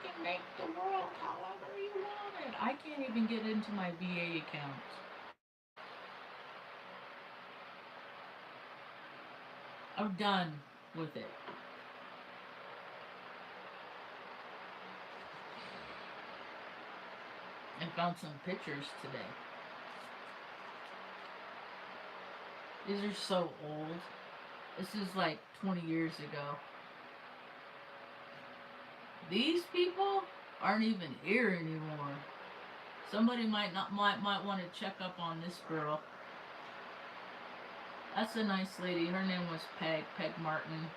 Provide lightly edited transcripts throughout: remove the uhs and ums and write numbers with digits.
can make the world however you want it. I can't even get into my VA account. I'm done with it. I found some pictures today. These are so old. This is like 20 years ago. These people aren't even here anymore. Somebody might want to check up on this girl. That's a nice lady. Her name was Peg Martin.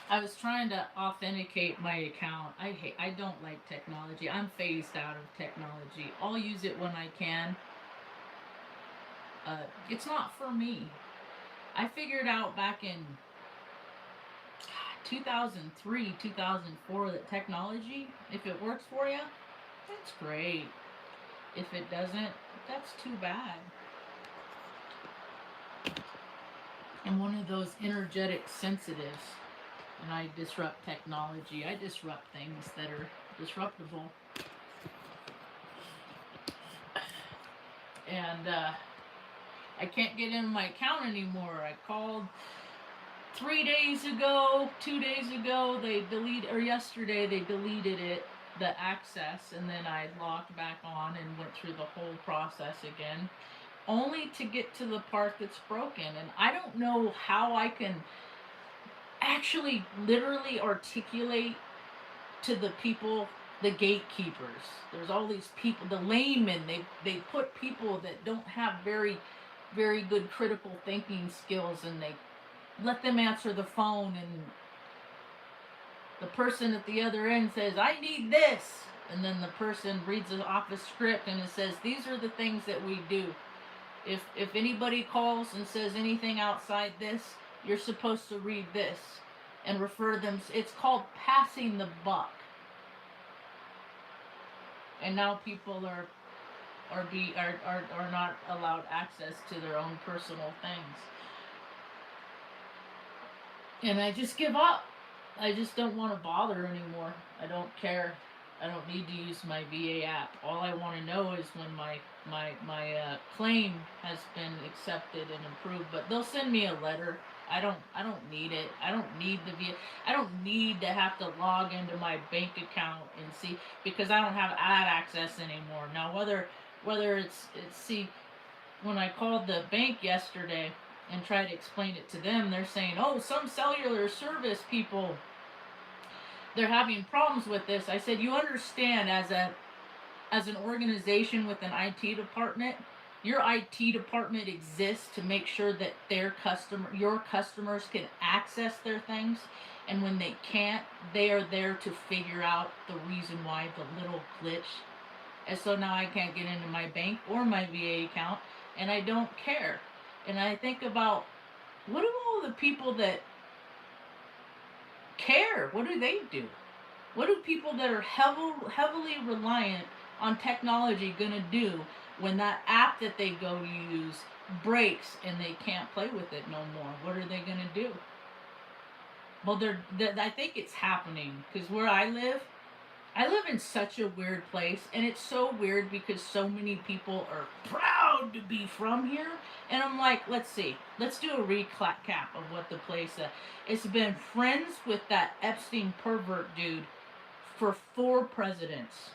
I was trying to authenticate my account. I don't like technology. I'm phased out of technology. I'll use it when I can. It's not for me. I figured out back in 2003, 2004 that technology, if it works for you, that's great. If it doesn't, that's too bad. I'm one of those energetic sensitives, and I disrupt technology. I disrupt things that are disruptible. And I can't get in my account anymore. I called 3 days ago, 2 days ago, they deleted, or yesterday they deleted it, the access, and then I logged back on and went through the whole process again, only to get to the part that's broken. And I don't know how I can actually literally articulate to the people, the gatekeepers. There's all these people, the laymen, they put people that don't have very good critical thinking skills, and they let them answer the phone, and the person at the other end says, I need this, and then the person reads off a script and it says, these are the things that we do. If anybody calls and says anything outside this, you're supposed to read this and refer them. It's called passing the buck. And now people are not allowed access to their own personal things. And I just give up. I just don't want to bother anymore. I don't care. I don't need to use my VA app. All I want to know is when my claim has been accepted and approved. But they'll send me a letter. I don't need it. I don't need the VA. I don't need to have to log into my bank account and see, because I don't have ad access anymore. Now whether it's see, when I called the bank yesterday and tried to explain it to them, they're saying, oh, some cellular service people, they're having problems with this. I said, you understand, as an organization with an IT department, your IT department exists to make sure that your customers can access their things, and when they can't, they are there to figure out the reason why, the little glitch. And so now I can't get into my bank or my VA account, and I don't care. And I think about, what do all the people that care, what do they do? What do people that are heavily reliant on technology gonna do when that app that they go to use breaks and they can't play with it no more? What are they gonna do? Well, I think it's happening, because where I live in such a weird place, and it's so weird because so many people are proud to be from here. And I'm like, let's see, let's do a recap of what the place is. It's been friends with that Epstein pervert dude for 4 presidents.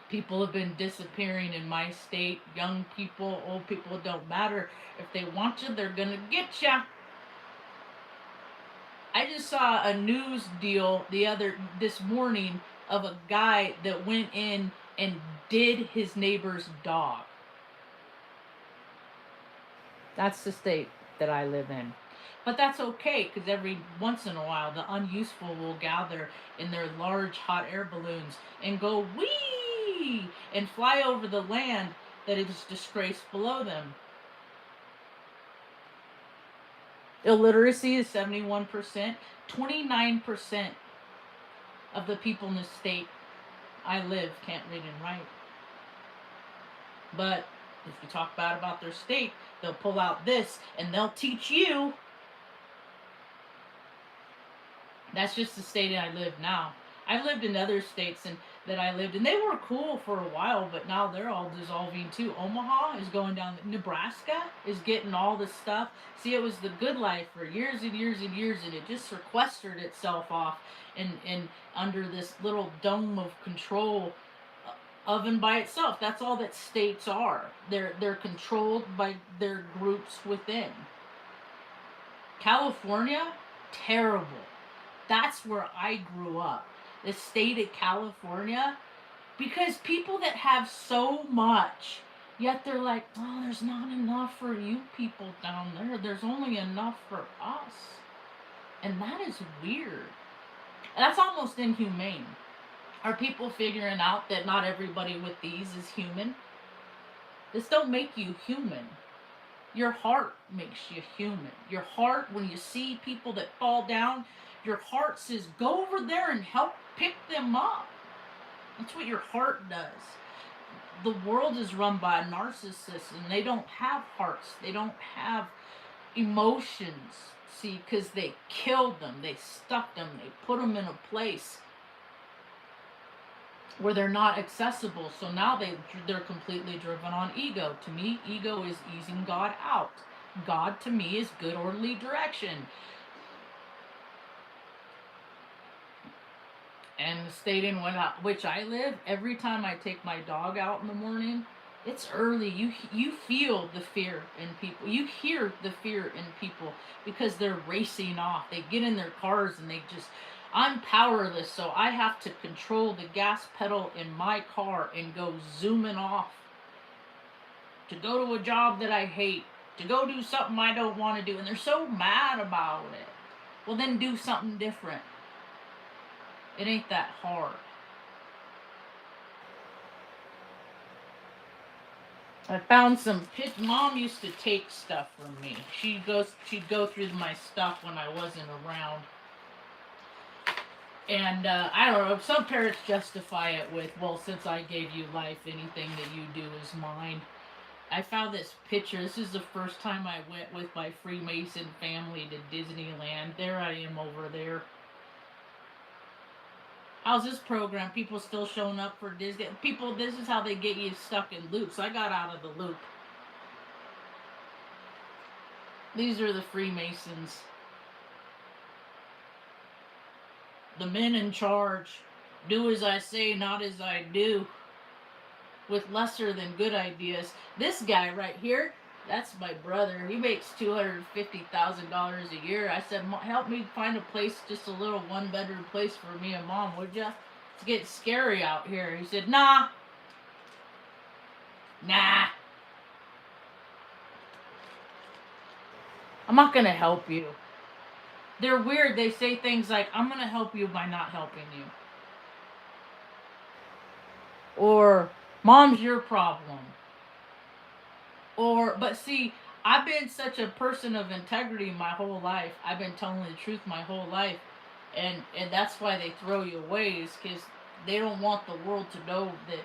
People have been disappearing in my state. Young people, old people, don't matter. If they want you, they're gonna get you. I just saw a news deal this morning of a guy that went in and did his neighbor's dog. That's the state that I live in. But that's okay, because every once in a while the unuseful will gather in their large hot air balloons and go wee and fly over the land that is disgraced below them. Illiteracy is 71%. 29% of the people in the state I live can't read and write. But if you talk bad about their state, they'll pull out this and they'll teach you. That's just the state I live now. I've lived in other states and that I lived and they were cool for a while, but now they're all dissolving too. Omaha is going down. Nebraska is getting all this stuff. See, it was the good life for years and years and years, and it just sequestered itself off and under this little dome of control of and by itself. That's all that states are. They're controlled by their groups within. California, terrible. That's where I grew up. The state of California. Because people that have so much, yet they're like, oh, there's not enough for you people down there. There's only enough for us. And that is weird. That's almost inhumane. Are people figuring out that not everybody with these is human? This don't make you human. Your heart makes you human. Your heart, when you see people that fall down, your heart says, go over there and help pick them up. That's what your heart does. The world is run by narcissists, and they don't have hearts. They don't have emotions. See, because they killed them. They stuck them. They put them in a place where they're not accessible. So now they're completely driven on ego. To me, ego is easing God out. God, to me, is good orderly direction. And the state in which I live, every time I take my dog out in the morning, it's early. You feel the fear in people. You hear the fear in people because they're racing off. They get in their cars and I'm powerless, so I have to control the gas pedal in my car and go zooming off to go to a job that I hate, to go do something I don't want to do. And they're so mad about it. Well, then do something different. It ain't that hard. I found some Mom used to take stuff from me. She'd go through my stuff when I wasn't around. And I don't know, some parents justify it with, well, since I gave you life, anything that you do is mine. I found this picture. This is the first time I went with my Freemason family to Disneyland. There I am over there. How's this program? People still showing up for Disney? People, this is how they get you stuck in loops. I got out of the loop. These are the Freemasons. The men in charge. Do as I say, not as I do. With lesser than good ideas. This guy right here, that's my brother. He makes $250,000 a year. I said, help me find a place, just a little one-bedroom place for me and Mom, would ya? It's getting scary out here. He said, nah. I'm not going to help you. They're weird. They say things like, I'm going to help you by not helping you. Or, Mom's your problem. But see, I've been such a person of integrity my whole life. I've been telling the truth my whole life. And that's why they throw you away, is because they don't want the world to know that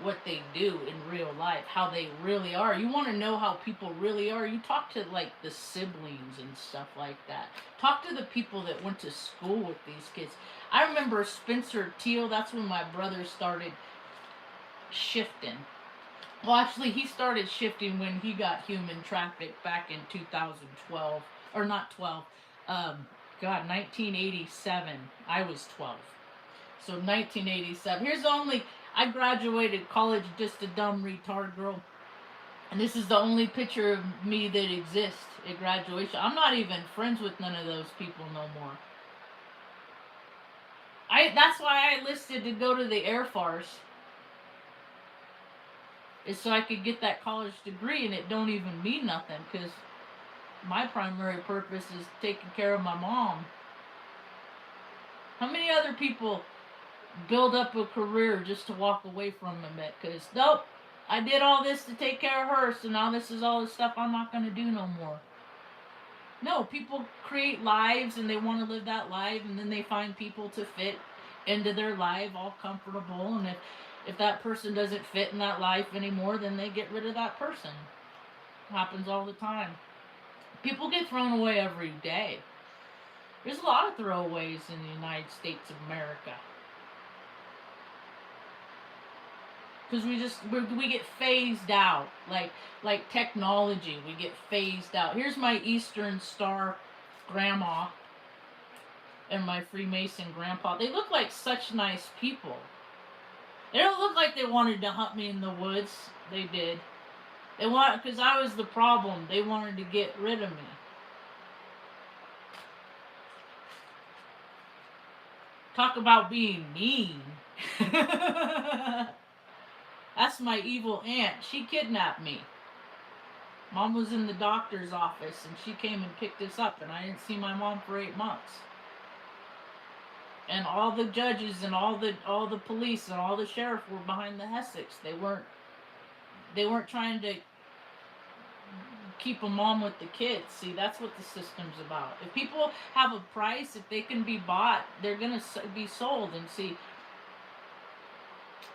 what they do in real life, how they really are. You want to know how people really are? You talk to like the siblings and stuff like that. Talk to the people that went to school with these kids. I remember Spencer Teal. That's when my brother started shifting. Well, actually, he started shifting when he got human trafficked back in 2012. Or not 12. 1987. I was 12. So 1987. I graduated college just a dumb retard girl. And this is the only picture of me that exists at graduation. I'm not even friends with none of those people no more. That's why I enlisted to go to the Air Force. Is so I could get that college degree, and it don't even mean nothing, because my primary purpose is taking care of my mom. How many other people build up a career just to walk away from them? Because, nope, I did all this to take care of her, so now this is all the stuff I'm not going to do no more. No, people create lives, and they want to live that life, and then they find people to fit into their life, all comfortable, and if that person doesn't fit in that life anymore, then they get rid of that person. It happens all the time. People get thrown away every day. There's a lot of throwaways in the United States of America. Because we get phased out, like technology, we get phased out. Here's my Eastern Star grandma and my Freemason grandpa. They look like such nice people. They don't look like they wanted to hunt me in the woods. They did. They want, because I was the problem. They wanted to get rid of me. Talk about being mean. That's my evil aunt. She kidnapped me. Mom was in the doctor's office and she came and picked us up, and I didn't see my mom for 8 months. And all the judges and all the police and all the sheriff were behind the Hesseks. They weren't trying to keep a mom with the kids. See, that's what the system's about. If people have a price, if they can be bought, they're gonna be sold. And see,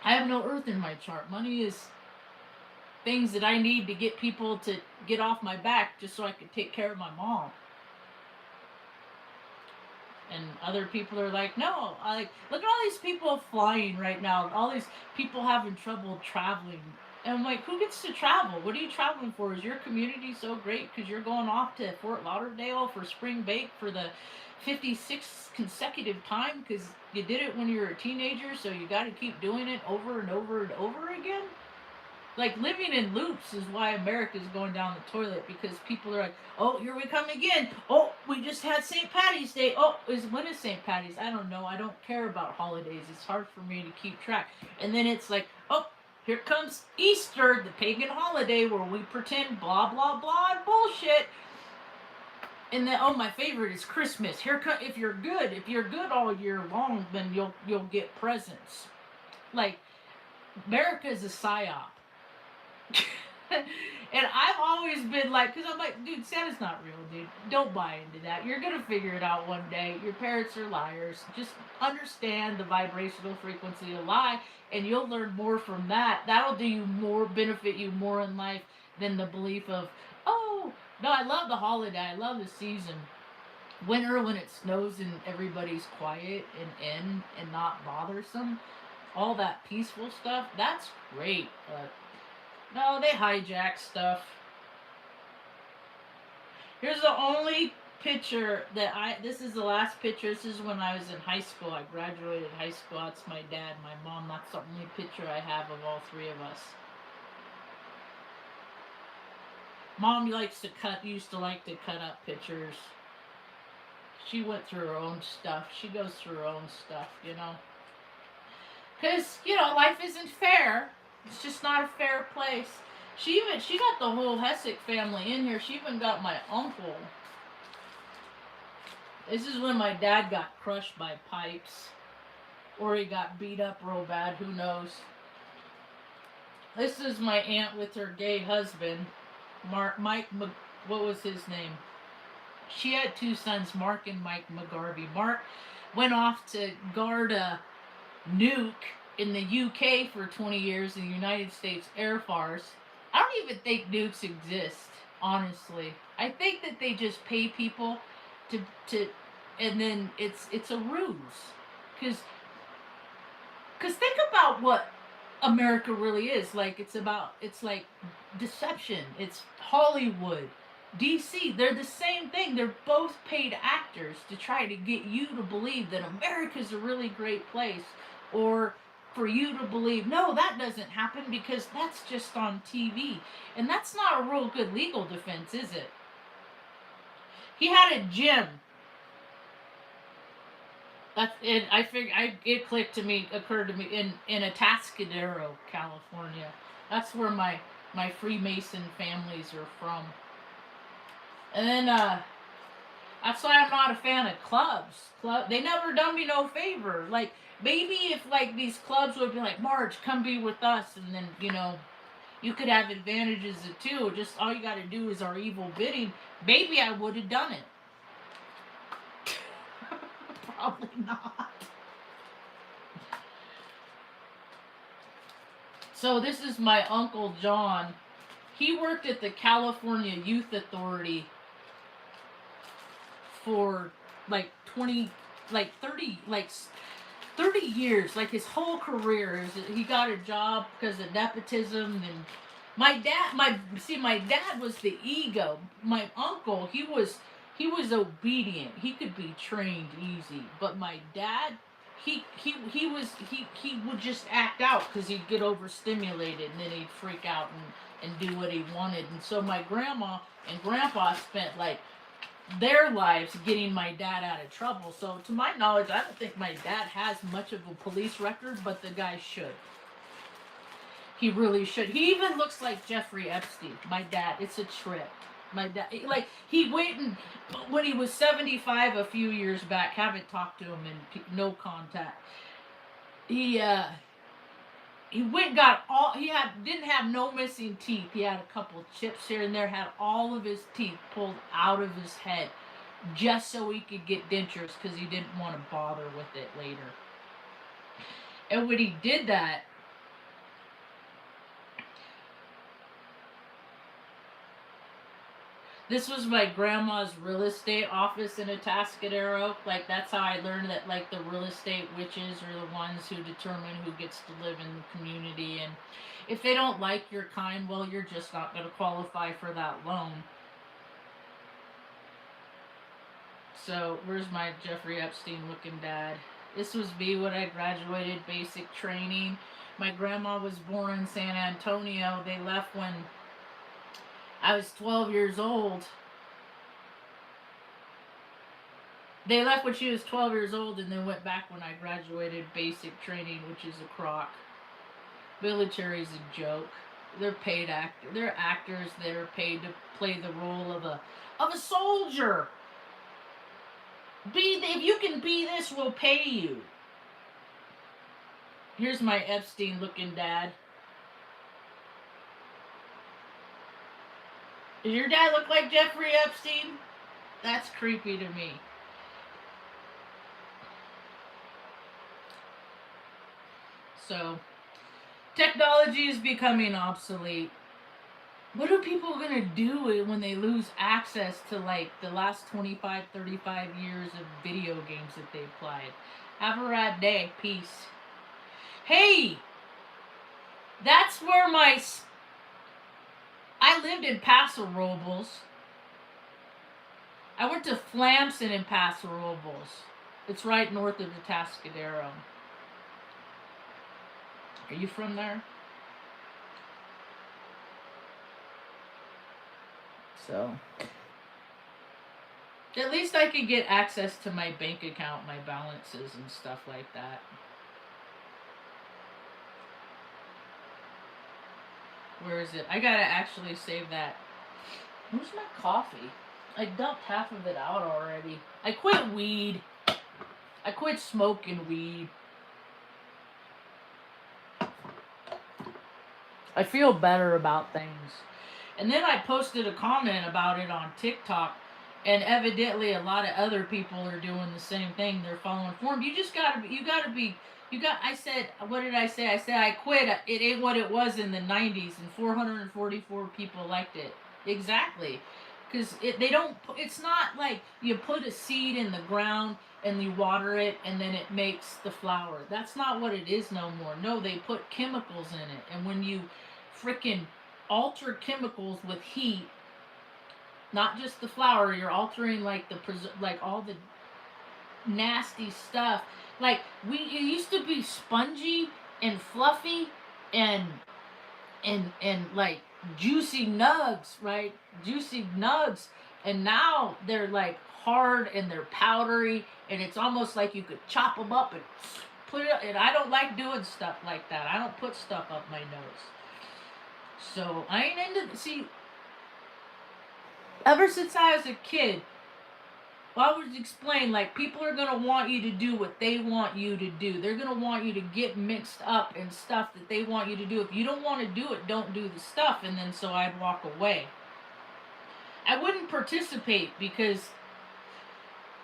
I have no earth in my chart. Money is things that I need to get people to get off my back just so I can take care of my mom. And other people are like, no, look at all these people flying right now. All these people having trouble traveling. And I'm like, who gets to travel? What are you traveling for? Is your community so great because you're going off to Fort Lauderdale for spring break for the 56th consecutive time because you did it when you were a teenager, so you got to keep doing it over and over and over again? Like, living in loops is why America's going down the toilet, because people are like, oh, here we come again. Oh, we just had St. Patty's Day. Oh, when is St. Patty's? I don't know. I don't care about holidays. It's hard for me to keep track. And then it's like, oh, here comes Easter, the pagan holiday where we pretend blah, blah, blah, and bullshit. And then, oh, my favorite is Christmas. If you're good all year long, then you'll get presents. Like, America is a psyop. And I've always been like, because I'm like, dude, Santa's not real, dude. Don't buy into that. You're going to figure it out one day. Your parents are liars. Just understand the vibrational frequency of lie, and you'll learn more from that. That'll do you more, benefit you more in life than the belief of, oh, no, I love the holiday. I love the season. Winter, when it snows and everybody's quiet and not bothersome. All that peaceful stuff, that's great. No, they hijack stuff. Here's the only picture this is the last picture. This is when I was in high school. I graduated high school. That's my dad, my mom. That's the only picture I have of all three of us. Mom used to like to cut up pictures. She went through her own stuff. She goes through her own stuff, you know. Because, you know, life isn't fair. It's just not a fair place. She got the whole Hessek family in here. She even got my uncle. This is when my dad got crushed by pipes. Or he got beat up real bad. Who knows? This is my aunt with her gay husband. What was his name? She had 2 sons, Mark and Mike McGarvey. Mark went off to guard a nuke in the UK for 20 years in the United States Air Force. I don't even think nukes exist, honestly. I think that they just pay people to and then it's a ruse. Because think about what America really is. Like, it's like deception. It's Hollywood. DC, they're the same thing. They're both paid actors to try to get you to believe that America's a really great place, or for you to believe, no, that doesn't happen because that's just on TV. And that's not a real good legal defense, is it? He had a gym. That's it. It occurred to me in Atascadero, California. That's where my Freemason families are from. And then that's why I'm not a fan of clubs. They never done me no favor. Like, maybe if like these clubs would be like, Marge, come be with us, and then, you know, you could have advantages too. Just all you got to do is our evil bidding. Maybe I would have done it. Probably not. So this is my Uncle John. He worked at the California Youth Authority for like 20, like 30, like 30 years, like his whole career. He got a job because of nepotism. And my dad was the ego. My uncle, he was obedient. He could be trained easy. But my dad, he would just act out because he'd get overstimulated and then he'd freak out and do what he wanted. And so my grandma and grandpa spent like their lives getting my dad out of trouble. So to my knowledge, I don't think my dad has much of a police record, but the guy should. He really should. He even looks like Jeffrey Epstein. My dad. It's a trip. My dad, like, he went and when he was 75 a few years back, haven't talked to him in no contact. He went and got all didn't have no missing teeth. He had a couple chips here and there, had all of his teeth pulled out of his head just so he could get dentures because he didn't want to bother with it later. And when he did that, this was my grandma's real estate office in Atascadero. Like, that's how I learned that, like, the real estate witches are the ones who determine who gets to live in the community. And if they don't like your kind, well, you're just not going to qualify for that loan. So, where's my Jeffrey Epstein looking dad? This was me when I graduated basic training. My grandma was born in San Antonio. They left when I was 12 years old. They left when she was 12 years old and then went back when I graduated basic training, which is a crock. Military's a joke. They're paid actors. They're actors that are paid to play the role of a soldier. If you can be this, we'll pay you. Here's my Epstein looking dad. Does your dad look like Jeffrey Epstein? That's creepy to me. So, technology is becoming obsolete. What are people going to do when they lose access to, like, the last 25, 35 years of video games that they've played? Have a rad day. Peace. Hey! That's where I lived in Paso Robles. I went to Flamson in Paso Robles. It's right north of the Atascadero. Are you from there? So, at least I could get access to my bank account, my balances, and stuff like that. Where is it? I gotta actually save that. Where's my coffee? I dumped half of it out already. I quit weed. I quit smoking weed. I feel better about things. And then I posted a comment about it on TikTok, and evidently a lot of other people are doing the same thing. They're following form. I said, what did I say? I said I quit. It ain't what it was in the 90s, and 444 people liked it. Exactly. Because it's not like you put a seed in the ground and you water it and then it makes the flower. That's not what it is no more. No, they put chemicals in it. And when you freaking alter chemicals with heat, not just the flower, you're altering like all the nasty stuff. Like, it used to be spongy and fluffy and like juicy nugs, right? Juicy nugs. And now they're like hard and they're powdery, and it's almost like you could chop them up and put it. And I don't like doing stuff like that. I don't put stuff up my nose. So I ain't into. Ever since I was a kid, I would explain, like, people are going to want you to do what they want you to do. They're going to want you to get mixed up in stuff that they want you to do. If you don't want to do it, don't do the stuff. And then so I'd walk away. I wouldn't participate because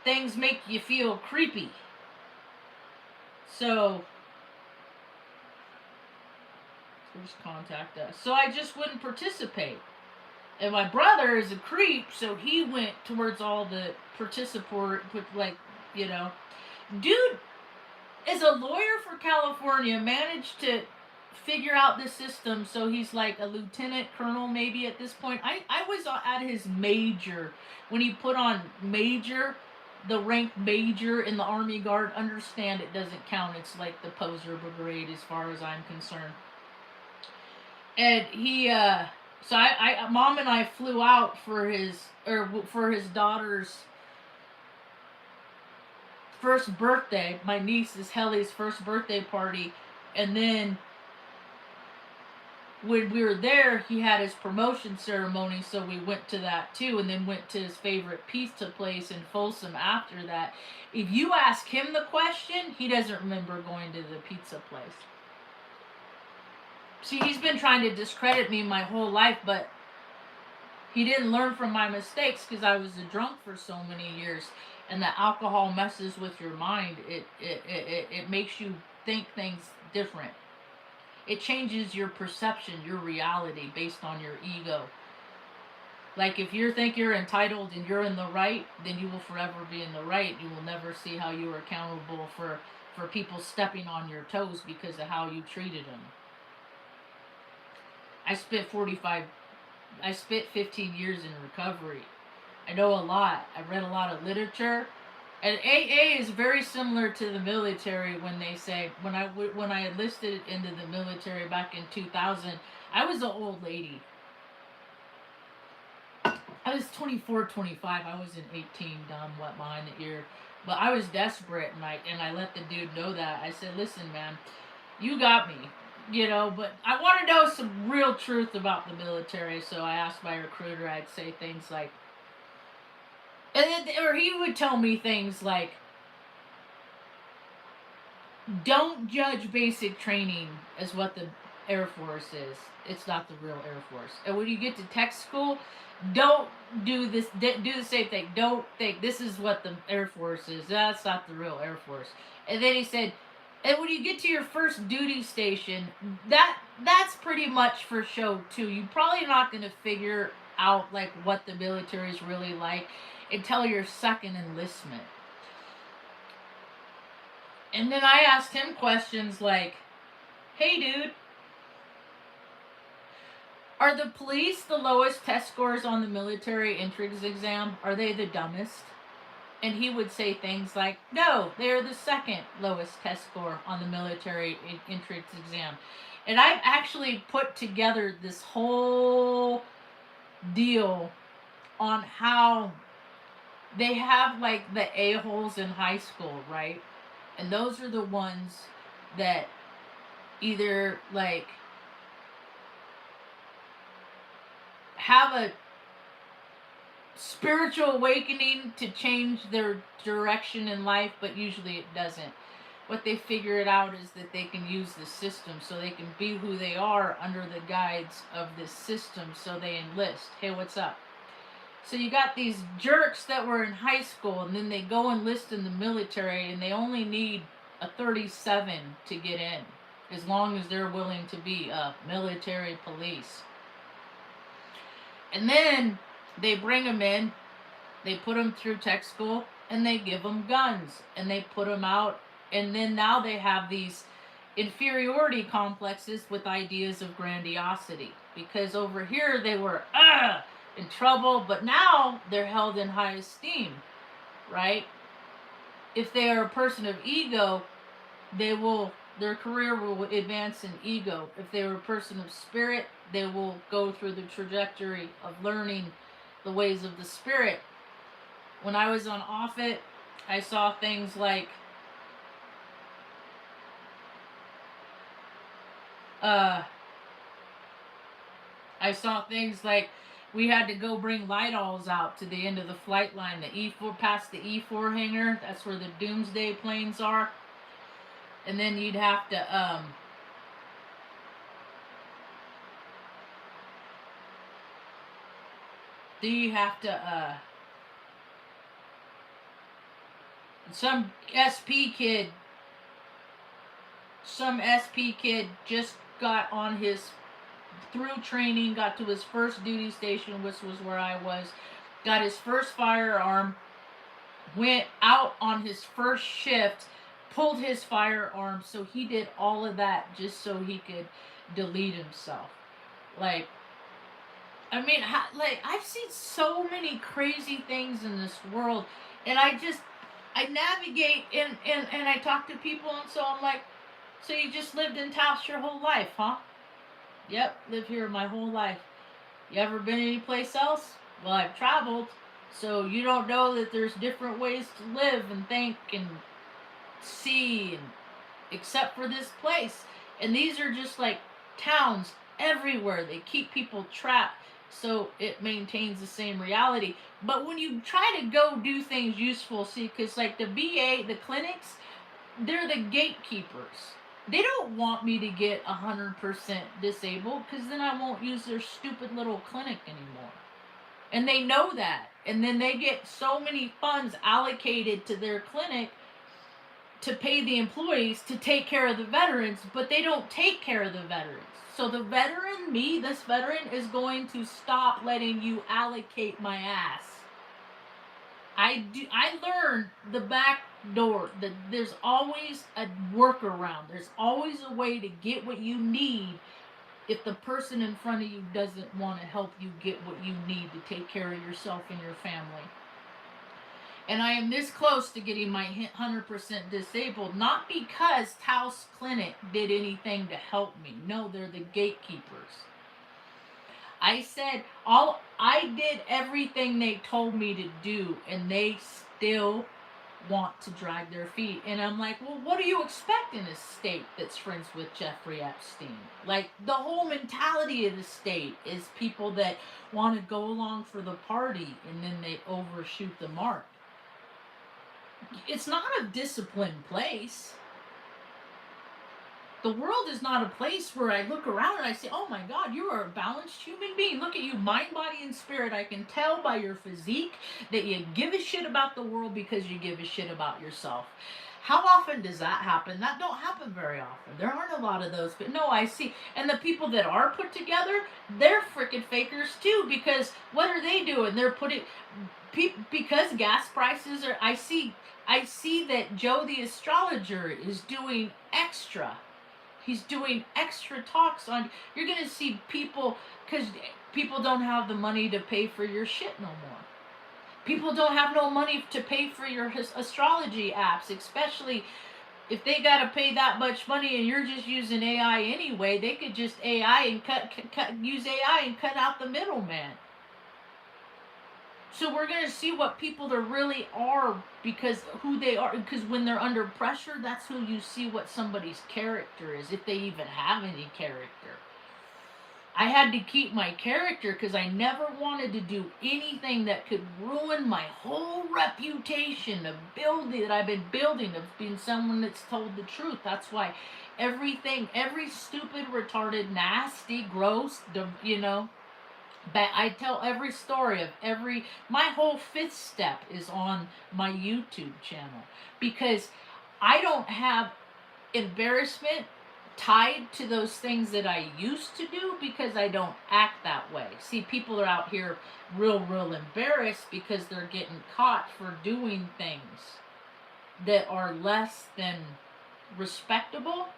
things make you feel creepy. So, just contact us. So I just wouldn't participate. And my brother is a creep, so he went towards all the participatory, like, you know. Dude is a lawyer for California, managed to figure out the system, so he's like a lieutenant colonel maybe at this point. I was at his major when he put on major, the rank major in the Army Guard. Understand, it doesn't count. It's like the poser brigade as far as I'm concerned. And he so I mom and I flew out for his daughter's first birthday. My niece is Helly's first birthday party. And then when we were there, he had his promotion ceremony, so we went to that too, and then went to his favorite pizza place in Folsom after that. If you ask him the question, he doesn't remember going to the pizza place. See, he's been trying to discredit me my whole life, but he didn't learn from my mistakes because I was a drunk for so many years. And the alcohol messes with your mind. It makes you think things different. It changes your perception, your reality based on your ego. Like if you think you're entitled and you're in the right, then you will forever be in the right. You will never see how you are accountable for people stepping on your toes because of how you treated them. I spent 15 years in recovery. I know a lot. I read a lot of literature. And AA is very similar to the military when they say, when I enlisted into the military back in 2000, I was an old lady. I was 24, 25. I wasn't 18, dumb, wet behind the ear. But I was desperate, and I let the dude know that. I said, listen, man, you got me. You know, but I want to know some real truth about the military, so I asked my recruiter. I'd say things like, or he would tell me things like, don't judge basic training as what the Air Force is. It's not the real Air Force. And when you get to tech school, don't do this. Do the same thing. Don't think this is what the Air Force is. That's not the real Air Force. And then he said, and when you get to your first duty station, that's pretty much for show too. You're probably not going to figure out like what the military is really like until your second enlistment. And then I asked him questions like, hey dude, are the police the lowest test scores on the military entrance exam? Are they the dumbest? And he would say things like, no, they're the second lowest test score on the military entrance exam. And I've actually put together this whole deal on how they have like the a-holes in high school, right? And those are the ones that either like have a spiritual awakening to change their direction in life, but usually it doesn't. What they figure it out is that they can use the system, so they can be who they are under the guides of this system, so they enlist. Hey, what's up? So you got these jerks that were in high school, and then they go enlist in the military, and they only need a 37 to get in, as long as they're willing to be a military police. And then they bring them in, they put them through tech school, and they give them guns, and they put them out, and then now they have these inferiority complexes with ideas of grandiosity. Because over here they were in trouble, but now they're held in high esteem, right? If they are a person of ego, their career will advance in ego. If they were a person of spirit, they will go through the trajectory of learning the ways of the spirit. When I was on Offit, I saw things like we had to go bring light alls out to the end of the flight line, the E4, past the E4 hangar. That's where the doomsday planes are. And then you'd have to some SP kid just got on his through training, got to his first duty station, which was where I was, got his first firearm, went out on his first shift, pulled his firearm. So he did all of that just so he could delete himself. Like, I mean, like, I've seen so many crazy things in this world, and I navigate and I talk to people, and so I'm like, so you just lived in Taos your whole life, huh? Yep, lived here my whole life. You ever been anyplace else? Well, I've traveled, so you don't know that there's different ways to live and think and see, and except for this place. And these are just like towns everywhere. They keep people trapped so it maintains the same reality. But when you try to go do things useful, see, because like the VA, the clinics, they're the gatekeepers. They don't want me to get 100% disabled because then I won't use their stupid little clinic anymore. And they know that. And then they get so many funds allocated to their clinic to pay the employees to take care of the veterans, but they don't take care of the veterans. So the veteran, this veteran, is going to stop letting you allocate my ass. I learned the back door that there's always a workaround. There's always a way to get what you need if the person in front of you doesn't want to help you get what you need to take care of yourself and your family. And I am this close to getting my 100% disabled, not because Taos Clinic did anything to help me. No, they're the gatekeepers. I did everything they told me to do, and they still want to drag their feet. And I'm like, well, what do you expect in a state that's friends with Jeffrey Epstein? Like, the whole mentality of the state is people that want to go along for the party, and then they overshoot the mark. It's not a disciplined place. The world is not a place where I look around and I say, oh my God, you are a balanced human being. Look at you, mind, body, and spirit. I can tell by your physique that you give a shit about the world because you give a shit about yourself. How often does that happen? That don't happen very often. There aren't a lot of those, but no, I see. And the people that are put together, they're freaking fakers too, because what are they doing? They're putting, because gas prices are, I see that Joe the astrologer is doing extra. He's doing extra talks on, you're going to see people, because people don't have the money to pay for your shit no more. People don't have no money to pay for your astrology apps, especially if they got to pay that much money and you're just using AI anyway. They could just AI and use AI and cut out the middleman. So we're going to see what people there really are, because who they are, because when they're under pressure, that's who you see what somebody's character is, if they even have any character. I had to keep my character because I never wanted to do anything that could ruin my whole reputation of building that I've been building, of being someone that's told the truth. That's why every stupid, retarded, nasty, gross, but I tell every story of my whole fifth step is on my YouTube channel, because I don't have embarrassment tied to those things that I used to do, because I don't act that way. See, people are out here real embarrassed because they're getting caught for doing things that are less than respectable.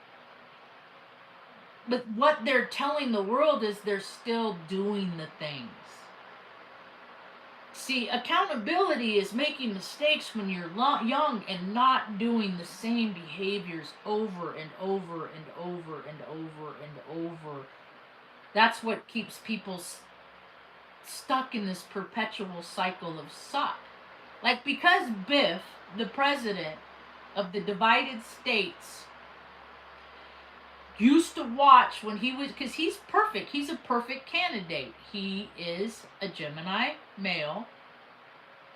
But what they're telling the world is they're still doing the things. See, accountability is making mistakes when you're young and not doing the same behaviors over and over and over and over and over. That's what keeps people stuck in this perpetual cycle of suck. Like, because Biff, the president of the divided states, used to watch when he was, because he's perfect. He's a perfect candidate. He is a Gemini male,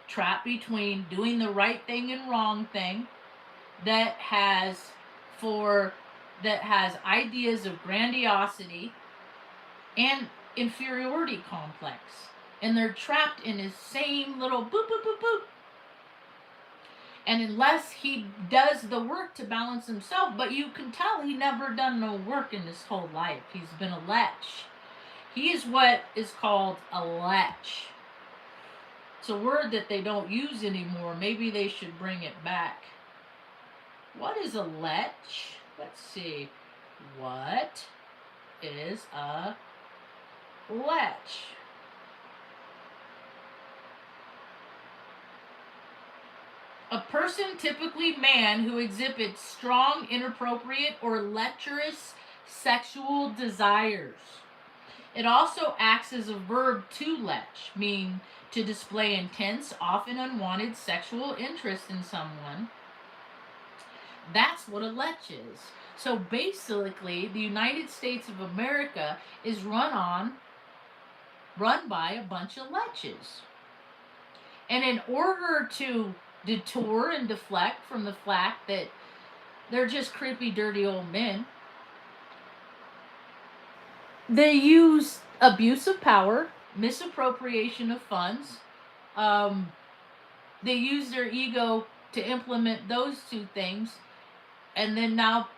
trapped between doing the right thing and wrong thing, that has ideas of grandiosity and inferiority complex. And they're trapped in his same little boop, boop, boop, boop. And unless he does the work to balance himself, but you can tell he never done no work in his whole life. He's been a lech. He is what is called a lech. It's a word that they don't use anymore. Maybe they should bring it back. What is a lech? Let's see. What is a lech? A person, typically man, who exhibits strong, inappropriate, or lecherous sexual desires. It also acts as a verb to lech, meaning to display intense, often unwanted sexual interest in someone. That's what a lech is. So basically, the United States of America is run by a bunch of leches. And in order to detour and deflect from the fact that they're just creepy, dirty old men, they use abuse of power, misappropriation of funds. They use their ego to implement those two things, and then now,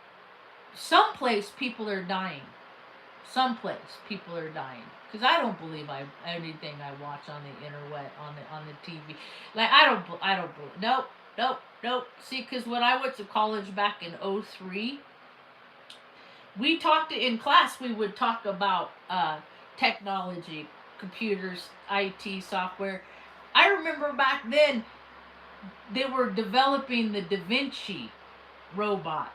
someplace people are dying. Someplace people are dying. Because I don't believe anything I watch on the internet, on the TV. Like I don't believe. Nope. See, because when I went to college back in 03, we talked in class. We would talk about technology, computers, IT, software. I remember back then they were developing the Da Vinci robot.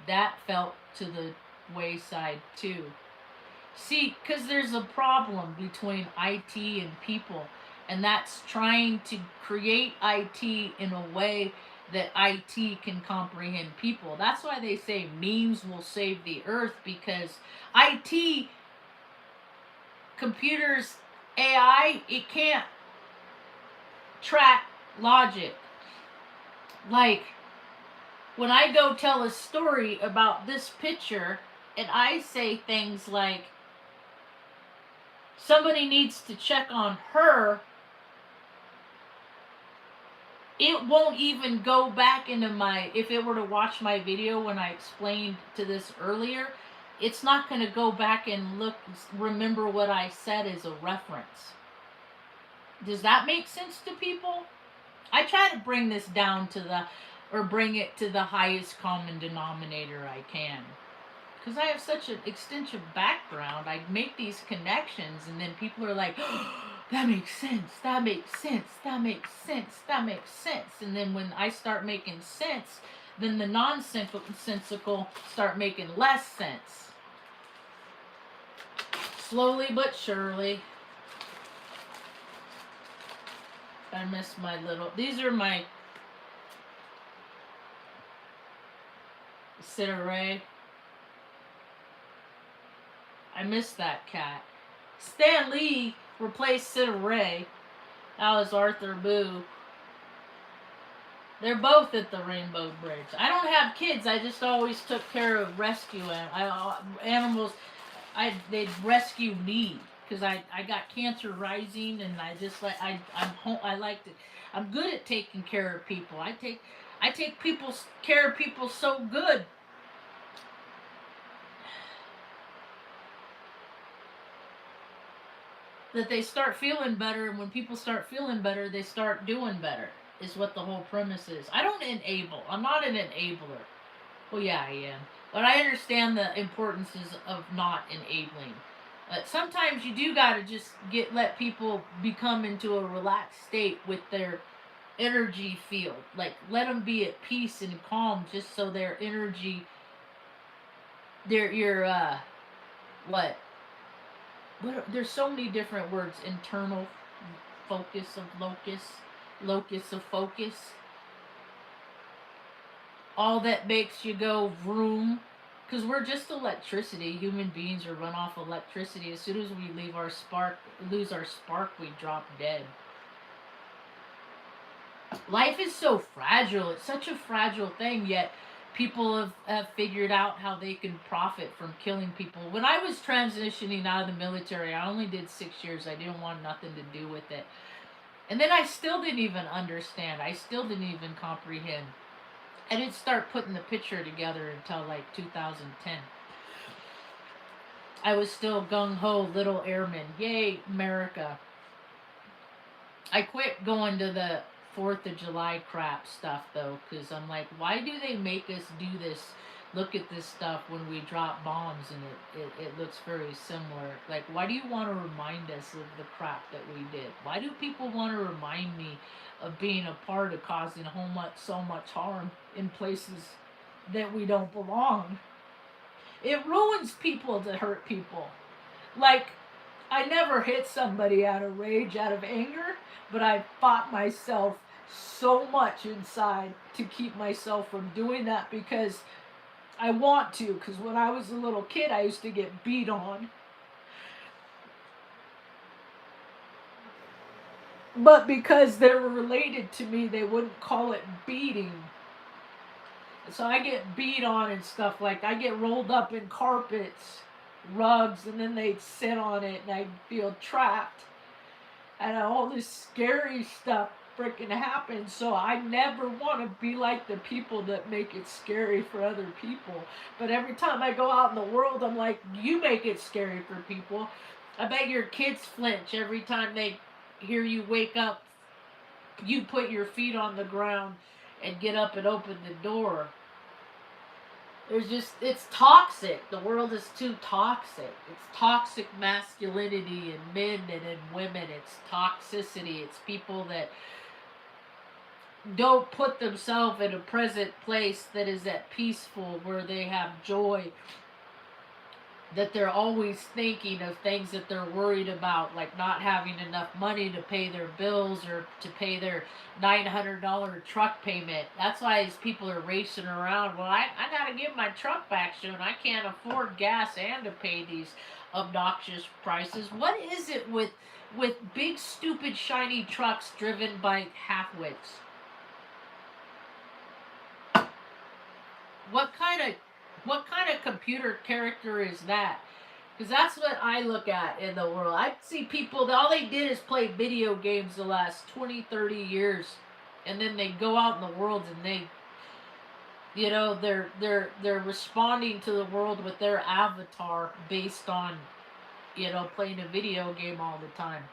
That fell to the wayside too. See, because there's a problem between IT and people, and that's trying to create IT in a way that IT can comprehend people. That's why they say memes will save the earth, because IT, computers, AI, it can't track logic. Like, when I go tell a story about this picture and I say things like, somebody needs to check on her, it won't even go back into if it were to watch my video when I explained to this earlier, it's not going to go back and remember what I said as a reference. Does that make sense to people? I try to bring this down bring it to the highest common denominator I can. Because I have such an extensive background, I make these connections, and then people are like, oh, that makes sense, that makes sense, that makes sense, that makes sense. And then when I start making sense, then the nonsensical start making less sense. Slowly but surely. I miss my these are my Cideray. I miss that cat. Stan Lee replaced Cideray. That was Arthur Boo. They're both at the Rainbow Bridge. I don't have kids. I just always took care of rescue animals. They'd rescue me because I got cancer rising, and I just like I like to. I'm good at taking care of people. I take care of people so good. That they start feeling better, and when people start feeling better, they start doing better, is what the whole premise is. I don't enable. I'm not an enabler. Well, yeah, I am. But I understand the importances of not enabling. Sometimes you do gotta just let people become into a relaxed state with their energy field. Like, let them be at peace and calm, just so their energy, what? There's so many different words. Internal focus of locus of focus. All that makes you go vroom. Because we're just electricity. Human beings are run off electricity. As soon as we lose our spark, we drop dead. Life is so fragile. It's such a fragile thing, yet people have figured out how they can profit from killing people. When I was transitioning out of the military, I only did 6 years. I didn't want nothing to do with it. And then I still didn't even understand. I still didn't even comprehend. I didn't start putting the picture together until like 2010. I was still gung ho little airman. Yay, America. I quit going to the 4th of July crap stuff though, because I'm like, why do they make us do this? Look at this stuff when we drop bombs and it looks very similar. Like, why do you want to remind us of the crap that we did? Why do people want to remind me of being a part of causing so much harm in places that we don't belong? It ruins people to hurt people. Like, I never hit somebody out of rage, out of anger, but I fought myself so much inside to keep myself from doing that because I want to. Because when I was a little kid, I used to get beat on. But because they were related to me, they wouldn't call it beating. So I get beat on and stuff. Like, I get rolled up in carpets, rugs, and then they'd sit on it, and I'd feel trapped. And all this scary stuff freaking happens. So I never want to be like the people that make it scary for other people. But every time I go out in the world, I'm like, you make it scary for people. I bet your kids flinch every time they hear you wake up. You put your feet on the ground and get up and open the door. It's toxic. The world is too toxic. It's toxic masculinity in men and in women. It's toxicity. It's people that don't put themselves in a present place that is at peaceful, where they have joy, that they're always thinking of things that they're worried about, like not having enough money to pay their bills or to pay their $900 truck payment. That's why these people are racing around. Well, I got to get my truck back soon. I can't afford gas and to pay these obnoxious prices. What is it with big, stupid, shiny trucks driven by halfwits? What kind of computer character is that? Because that's what I look at in the world. I see people that all they did is play video games the last 20, 30 years, and then they go out in the world and they, they're responding to the world with their avatar based on, playing a video game all the time.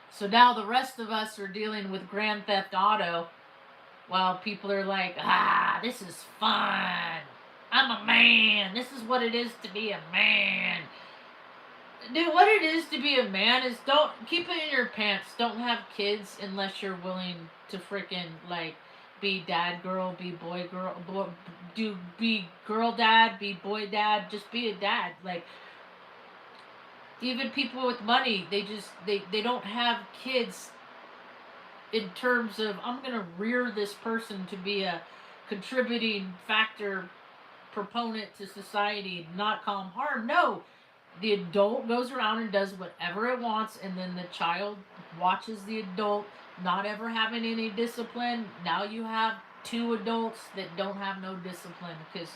So now the rest of us are dealing with Grand Theft Auto, while people are like, this is fun. I'm a man. This is what it is to be a man. Dude, what it is to be a man is, don't keep it in your pants. Don't have kids unless you're willing to freaking, like, be dad girl, be boy girl, be girl dad, be boy dad. Just be a dad. Like, even people with money, they don't have kids in terms of, I'm gonna rear this person to be a contributing factor, proponent to society, not cause harm. No, the adult goes around and does whatever it wants, and then the child watches the adult not ever having any discipline. Now you have two adults that don't have no discipline because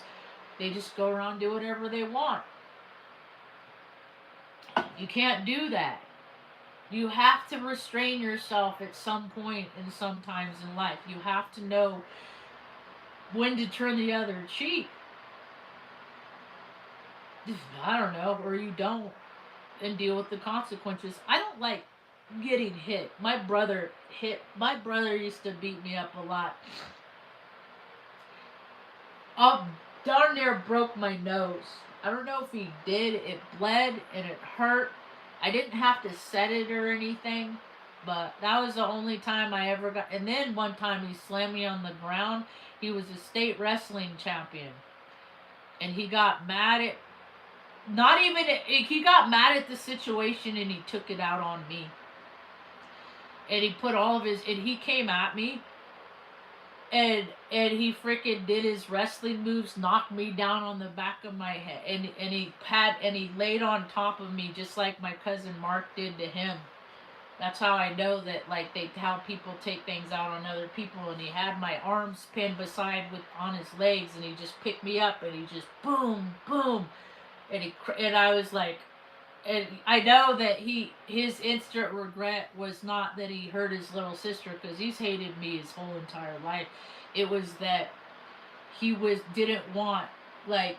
they just go around and do whatever they want. You can't do that. You have to restrain yourself at some point and sometimes in life. You have to know when to turn the other cheek. I don't know, or you don't, and deal with the consequences. I don't like getting hit. My brother used to beat me up a lot. Darn near broke my nose. I don't know if he did. It bled and it hurt. I didn't have to set it or anything, but that was the only time I ever got. And then one time he slammed me on the ground. He was a state wrestling champion, and he got mad at, he got mad at the situation, and he took it out on me. And he put all of his, and he came at me, and he freaking did his wrestling moves, knocked me down on the back of my head, and he laid on top of me just like my cousin Mark did to him. That's how I know that, like, how people take things out on other people. And he had my arms pinned on his legs, and he just picked me up, and he just boom, boom. And I was like, and I know that his instant regret was not that he hurt his little sister, because he's hated me his whole entire life. It was that he didn't want, like,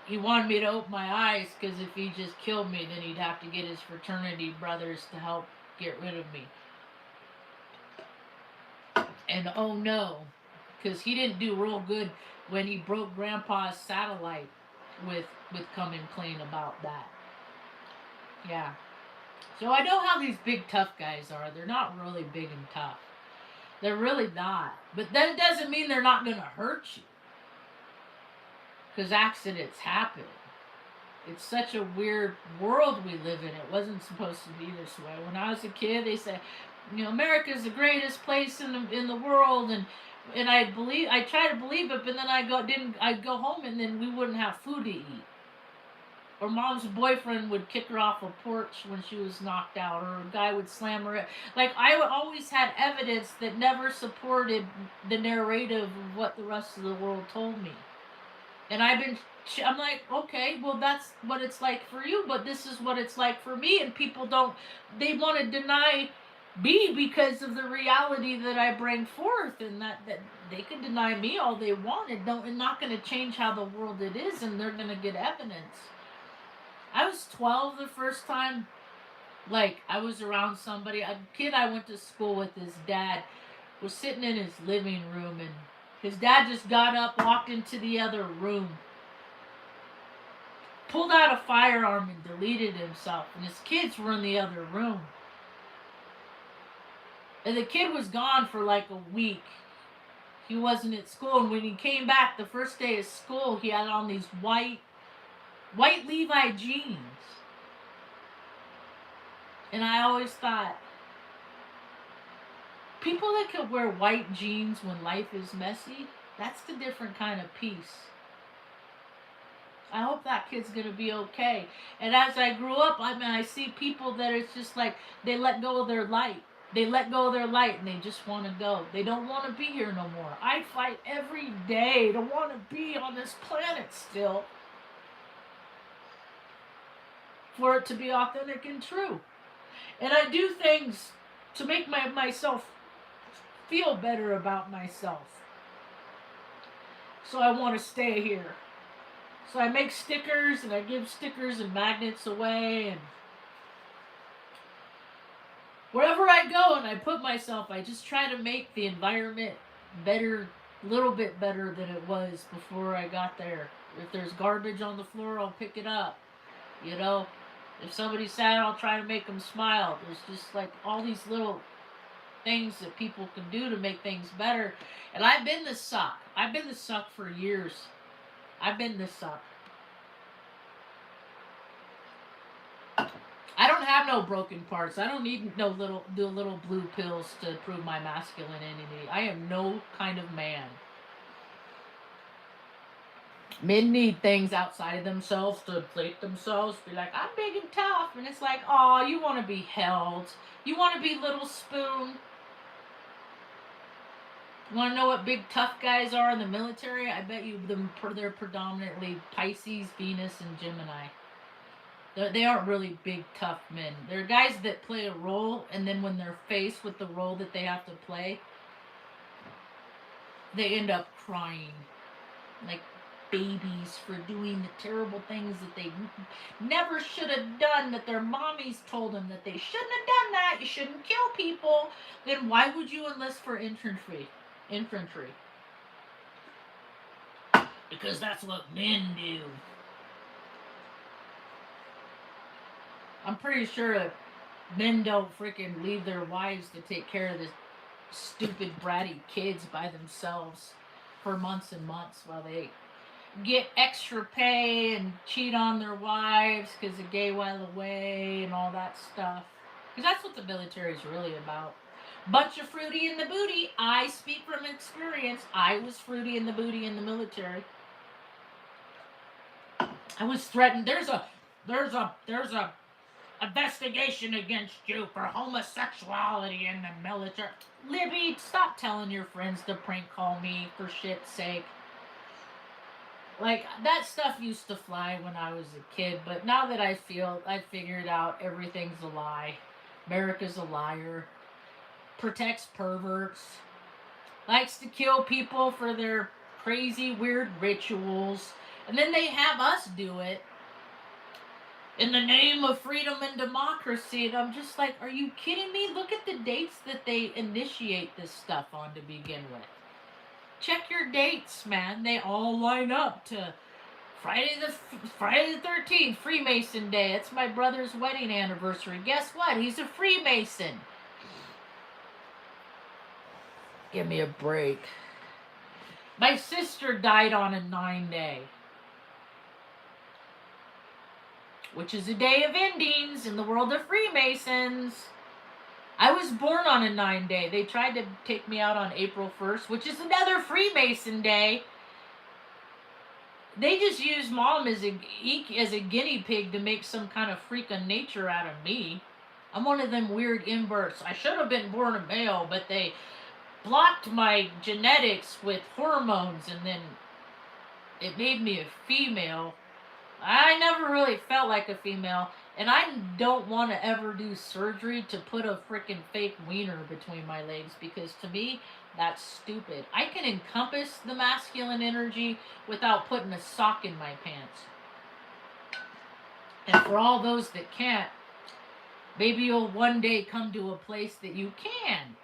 he wanted me to open my eyes, because if he just killed me, then he'd have to get his fraternity brothers to help get rid of me. And oh no, because he didn't do real good when he broke Grandpa's satellite with coming clean about that. Yeah. So I know how these big tough guys are. They're not really big and tough. They're really not. But that doesn't mean they're not going to hurt you. Because accidents happen. It's such a weird world we live in. It wasn't supposed to be this way. When I was a kid, they said, America's the greatest place in the world, and I try to believe it, but then I'd go home, and then we wouldn't have food to eat. Or mom's boyfriend would kick her off a porch when she was knocked out, or a guy would slam her. Like, I always had evidence that never supported the narrative of what the rest of the world told me. And I'm like, okay, well, that's what it's like for you, but this is what it's like for me. And people they want to deny me because of the reality that I bring forth, and that they can deny me all they want. It's not going to change how the world it is, and they're going to get evidence. I was 12 the first time, like, I was around somebody. A kid I went to school with, his dad was sitting in his living room, and his dad just got up, walked into the other room, pulled out a firearm, and deleted himself. And his kids were in the other room. And the kid was gone for like a week. He wasn't at school. And when he came back the first day of school, he had on these white Levi jeans. And I always thought, people that could wear white jeans when life is messy, that's the different kind of peace. I hope that kid's going to be okay. And as I grew up, I see people that it's just like they let go of their light. They let go of their light and they just want to go. They don't want to be here no more. I fight every day to want to be on this planet still. For it to be authentic and true. And I do things to make myself feel better about myself. So I want to stay here. So I make stickers, and I give stickers and magnets away, and wherever I go and I put myself, I just try to make the environment better, a little bit better than it was before I got there. If there's garbage on the floor, I'll pick it up. If somebody's sad, I'll try to make them smile. There's just like all these little things that people can do to make things better. And I've been this suck. I've been this suck for years. I've been this suck. I don't have no broken parts. I don't need no little blue pills to prove my masculinity. I am no kind of man. Men need things outside of themselves to inflate themselves. Be like, I'm big and tough. And it's like, oh, you want to be held. You want to be little spoon. You want to know what big tough guys are in the military? I bet you they're predominantly Pisces, Venus, and Gemini. They aren't really big, tough men. They're guys that play a role, and then when they're faced with the role that they have to play, they end up crying. Like babies for doing the terrible things that they never should have done, that their mommies told them that they shouldn't have done that. You shouldn't kill people. Then why would you enlist for infantry? Because that's what men do. I'm pretty sure men don't freaking leave their wives to take care of the stupid bratty kids by themselves for months and months while they get extra pay and cheat on their wives because of gay while away and all that stuff. Because that's what the military is really about. Bunch of fruity in the booty. I speak from experience. I was fruity in the booty in the military. I was threatened. There's a investigation against you for homosexuality in the military. Libby, stop telling your friends to prank call me, for shit's sake. Like, that stuff used to fly when I was a kid, but now that I figured out everything's a lie. America's a liar. Protects perverts. Likes to kill people for their crazy, weird rituals. And then they have us do it in the name of freedom and democracy. And I'm just like, are you kidding me? Look at the dates that they initiate this stuff on to begin with. Check your dates, man. They all line up to Friday the 13th, Freemason Day. It's my brother's wedding anniversary. Guess what? He's a Freemason. Give me a break. My sister died on a 9-day, which is a day of endings in the world of Freemasons. I was born on a 9-day. They tried to take me out on April 1st, which is another Freemason day. They just used Mom as a guinea pig to make some kind of freak of nature out of me. I'm one of them weird inverts. I should have been born a male, but they blocked my genetics with hormones, and then it made me a female. I never really felt like a female, and I don't want to ever do surgery to put a freaking fake wiener between my legs, because to me, that's stupid. I can encompass the masculine energy without putting a sock in my pants. And for all those that can't, maybe you'll one day come to a place that you can.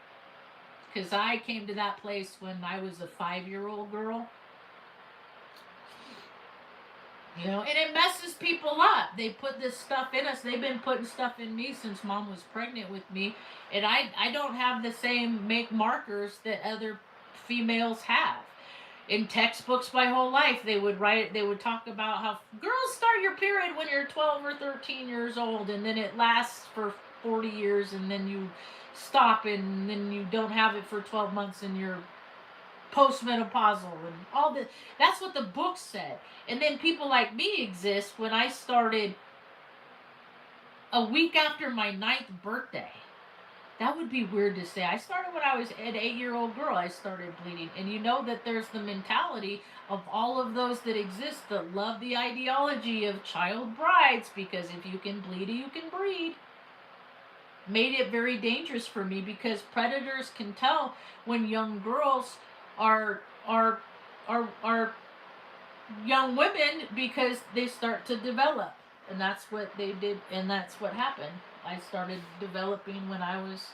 Because I came to that place when I was a 5-year-old girl. You know, and it messes people up. They put this stuff in us. They've been putting stuff in me since Mom was pregnant with me. And I don't have the same make markers that other females have. In textbooks my whole life, they would talk about how girls start your period when you're 12 or 13 years old, and then it lasts for 40 years, and then you stop, and then you don't have it for 12 months, and you're postmenopausal, and all this. That's what the book said. And then people like me exist when I started a week after my 9th birthday. That would be weird to say. I started when I was an 8-year-old girl. I started bleeding. And you know that there's the mentality of all of those that exist that love the ideology of child brides, because if you can bleed, you can breed. Made it very dangerous for me, because predators can tell when young girls are young women, because they start to develop. And that's what they did, and that's what happened. I started developing when I was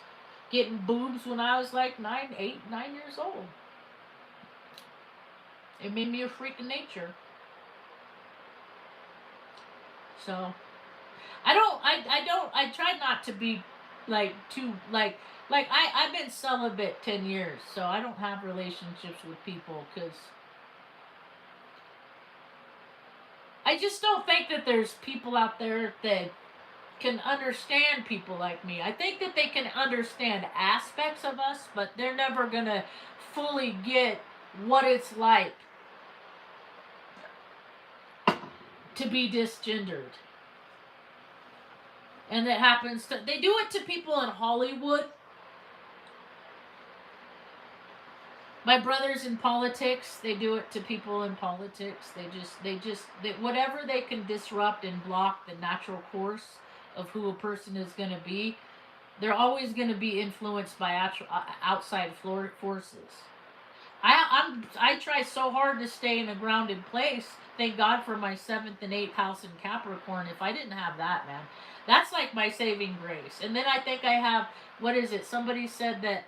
getting boobs when I was like 9 years old. It made me a freak of nature. So I try not to be like too I've been celibate 10 years, so I don't have relationships with people, because I just don't think that there's people out there that can understand people like me. I think that they can understand aspects of us, but they're never gonna fully get what it's like to be disgendered. And it happens to, they do it to people in Hollywood. My brother's in politics. They do it to people in politics. They whatever they can disrupt and block the natural course of who a person is going to be, they're always going to be influenced by outside forces. I try so hard to stay in a grounded place. Thank God for my 7th and 8th house in Capricorn. If I didn't have that, man, that's like my saving grace. And then I think I have, what is it? Somebody said that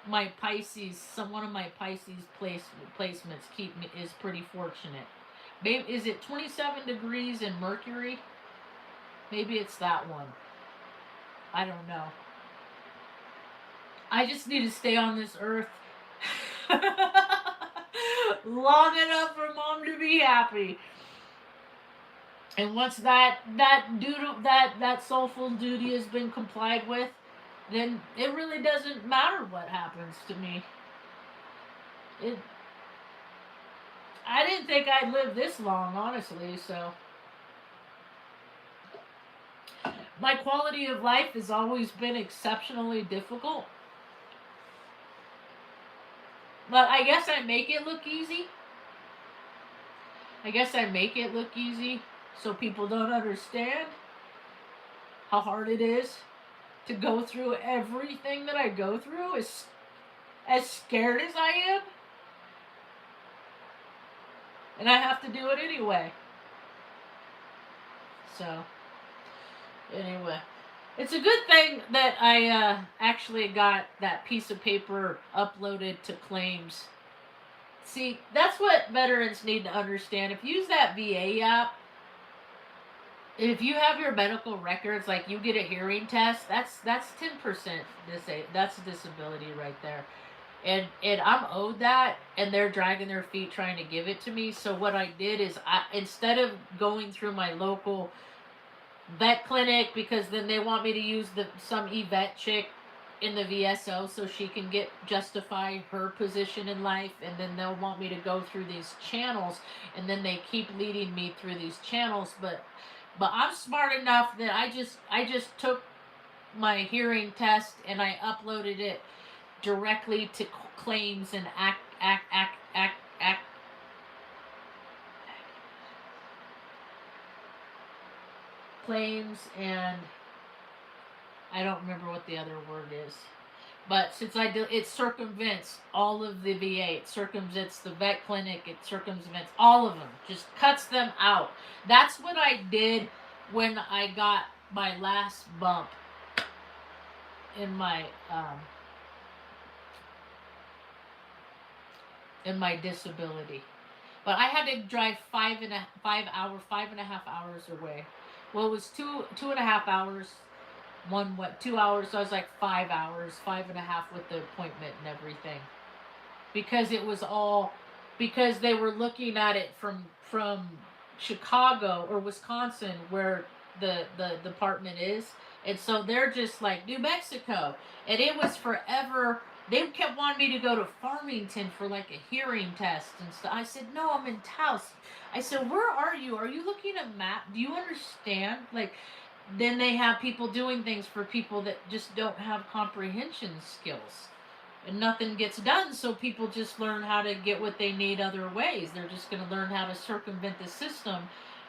my Pisces, one of my Pisces placements is pretty fortunate. Maybe, is it 27 degrees in Mercury? Maybe it's that one. I don't know. I just need to stay on this earth long enough for Mom to be happy. And once that soulful duty has been complied with, then it really doesn't matter what happens to me. I didn't think I'd live this long, honestly, so. My quality of life has always been exceptionally difficult. But I guess I make it look easy. So people don't understand how hard it is to go through everything that I go through, as scared as I am. and I have to do it anyway. So, anyway. It's a good thing that I actually got that piece of paper uploaded to claims. See, that's what veterans need to understand. If you use that VA app, if you have your medical records, like you get a hearing test, that's 10% that's a disability right there. And I'm owed that, and they're dragging their feet trying to give it to me. So what I did is, instead of going through my local vet clinic, because then they want me to use some vet chick in the VSO so she can justify her position in life, and then they'll want me to go through these channels, and then they keep leading me through these channels. But I'm smart enough that I just took my hearing test and I uploaded it directly to claims and act claims, and I don't remember what the other word is. But since I do, it circumvents all of the VA. It circumvents the vet clinic. It circumvents all of them. Just cuts them out. That's what I did when I got my last bump in my disability. But I had to drive 5.5 hours away. Well, it was 2.5 hours. 2 hours. So I was like 5 hours, 5.5 with the appointment and everything. Because it was all, because they were looking at it from Chicago or Wisconsin, where the department is, and so they're just like New Mexico, and it was forever. They kept wanting me to go to Farmington for like a hearing test and stuff. I said, no, I'm in Taos. I said, where are you? Are you looking at a map? Do you understand? Like, then they have people doing things for people that just don't have comprehension skills. And nothing gets done, so people just learn how to get what they need other ways. They're just going to learn how to circumvent the system,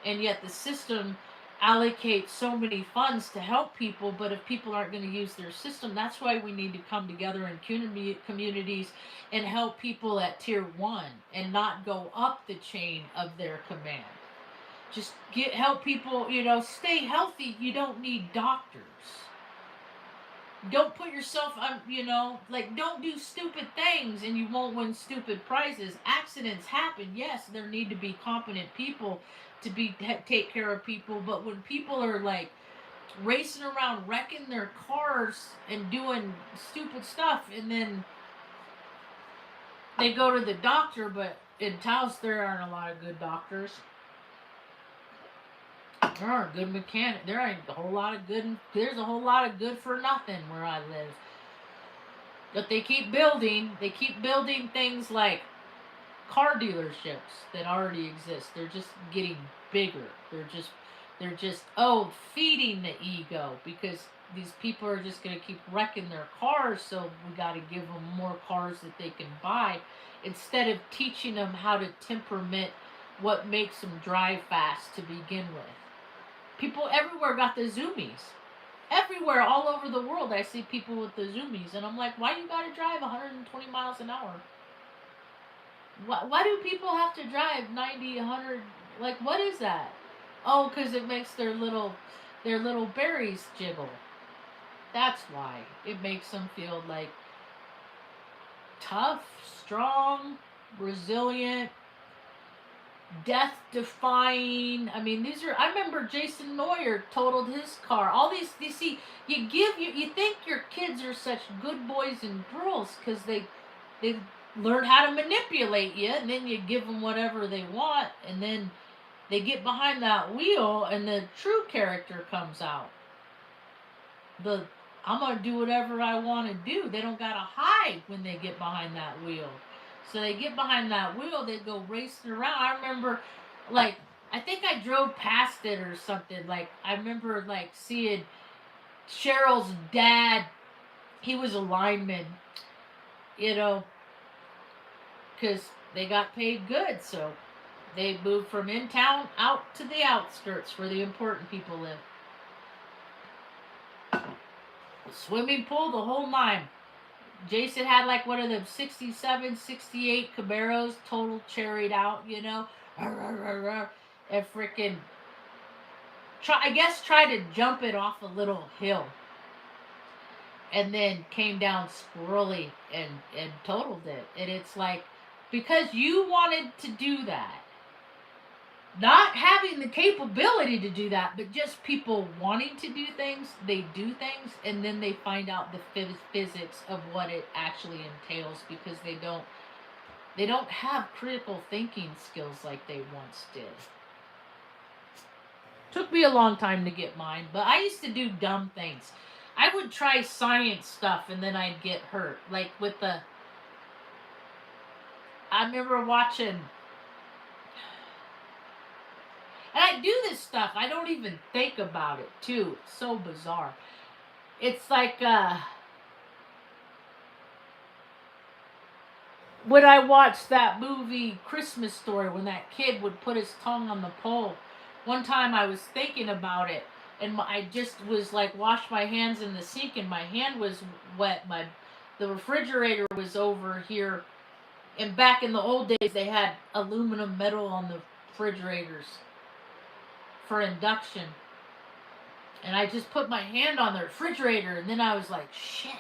and yet the system allocates so many funds to help people, but if people aren't going to use their system, that's why we need to come together in communities and help people at tier 1 and not go up the chain of their command. Just help people, stay healthy. You don't need doctors. Don't put yourself on, don't do stupid things and you won't win stupid prizes. Accidents happen. Yes, there need to be competent people to take care of people, but when people are like racing around wrecking their cars and doing stupid stuff, and then they go to the doctor, but in Taos there aren't a lot of good doctors. There aren't good mechanics. There ain't a whole lot of good. There's a whole lot of good for nothing where I live. But they keep building. They keep building things like car dealerships that already exist. They're just getting bigger. They're just feeding the ego, because these people are just going to keep wrecking their cars. So we got to give them more cars that they can buy, instead of teaching them how to temperament what makes them drive fast to begin with. People everywhere got the zoomies. Everywhere, all over the world, I see people with the zoomies, and I'm like, why you gotta drive 120 miles an hour? Why do people have to drive 90, 100? Like, what is that? Oh, because it makes their little berries jiggle. That's why. It makes them feel like tough, strong, resilient, death-defying. I mean, I remember Jason Neuer totaled his car. All these, you see, you think your kids are such good boys and girls because they learn how to manipulate you, and then you give them whatever they want, and then they get behind that wheel, and the true character comes out. I'm going to do whatever I want to do. They don't got to hide when they get behind that wheel. So they get behind that wheel, they go racing around. I remember, I think I drove past it or something. I remember, seeing Cheryl's dad. He was a lineman, because they got paid good. So they moved from in town out to the outskirts where the important people live. Swimming pool, the whole 9. Jason had one of them 67, 68 Camaros, total cherried out, and freaking try to jump it off a little hill, and then came down squirrely and totaled it. And it's like, because you wanted to do that, not having the capability to do that, but just people wanting to do things, they do things, and then they find out the physics of what it actually entails, because they don't have critical thinking skills like they once did. Took me a long time to get mine, but I used to do dumb things. I would try science stuff and then I'd get hurt. Like with the. I remember watching. And I do this stuff. I don't even think about it, too. It's so bizarre. It's like. When I watched that movie Christmas Story, when that kid would put his tongue on the pole, one time I was thinking about it, and I just was like, washed my hands in the sink, and my hand was wet. The refrigerator was over here, and back in the old days, they had aluminum metal on the refrigerators for induction, and I just put my hand on the refrigerator, and then I was like, shit,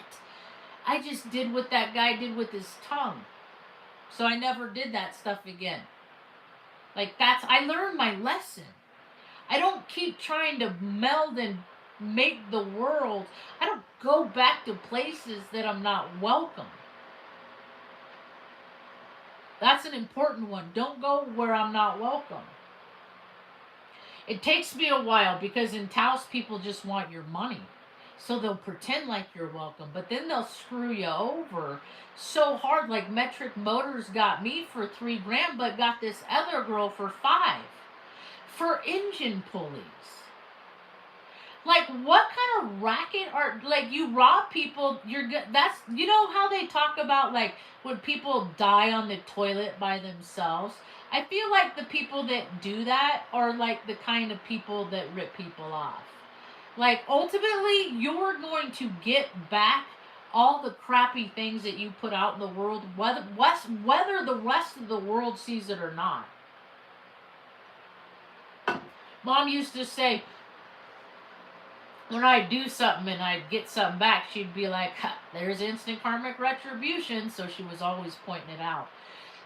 I just did what that guy did with his tongue. So I never did that stuff again. Like I learned my lesson. I don't keep trying to meld and make the world. I don't go back to places that I'm not welcome. That's an important one. Don't go where I'm not welcome. It takes me a while, because in Taos people just want your money. So they'll pretend like you're welcome, but then they'll screw you over so hard. Like Metric Motors got me for $3,000, but got this other girl for $5,000 for engine pulleys. Like, what kind of racket are, like, you rob people? That's, you know how they talk about, like, when people die on the toilet by themselves? I feel like the people that do that are like the kind of people that rip people off. Like, ultimately, you're going to get back all the crappy things that you put out in the world, whether the rest of the world sees it or not. Mom used to say, when I'd do something and I'd get something back, she'd be like, there's instant karmic retribution. So she was always pointing it out.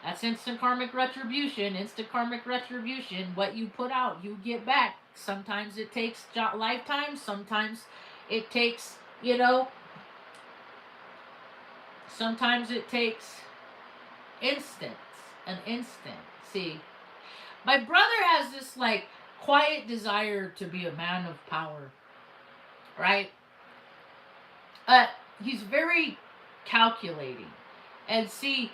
That's instant karmic retribution, instant karmic retribution. What you put out, you get back. Sometimes it takes lifetimes, sometimes it takes, sometimes it takes an instant. See, my brother has this, like, quiet desire to be a man of power, right? He's very calculating. And see,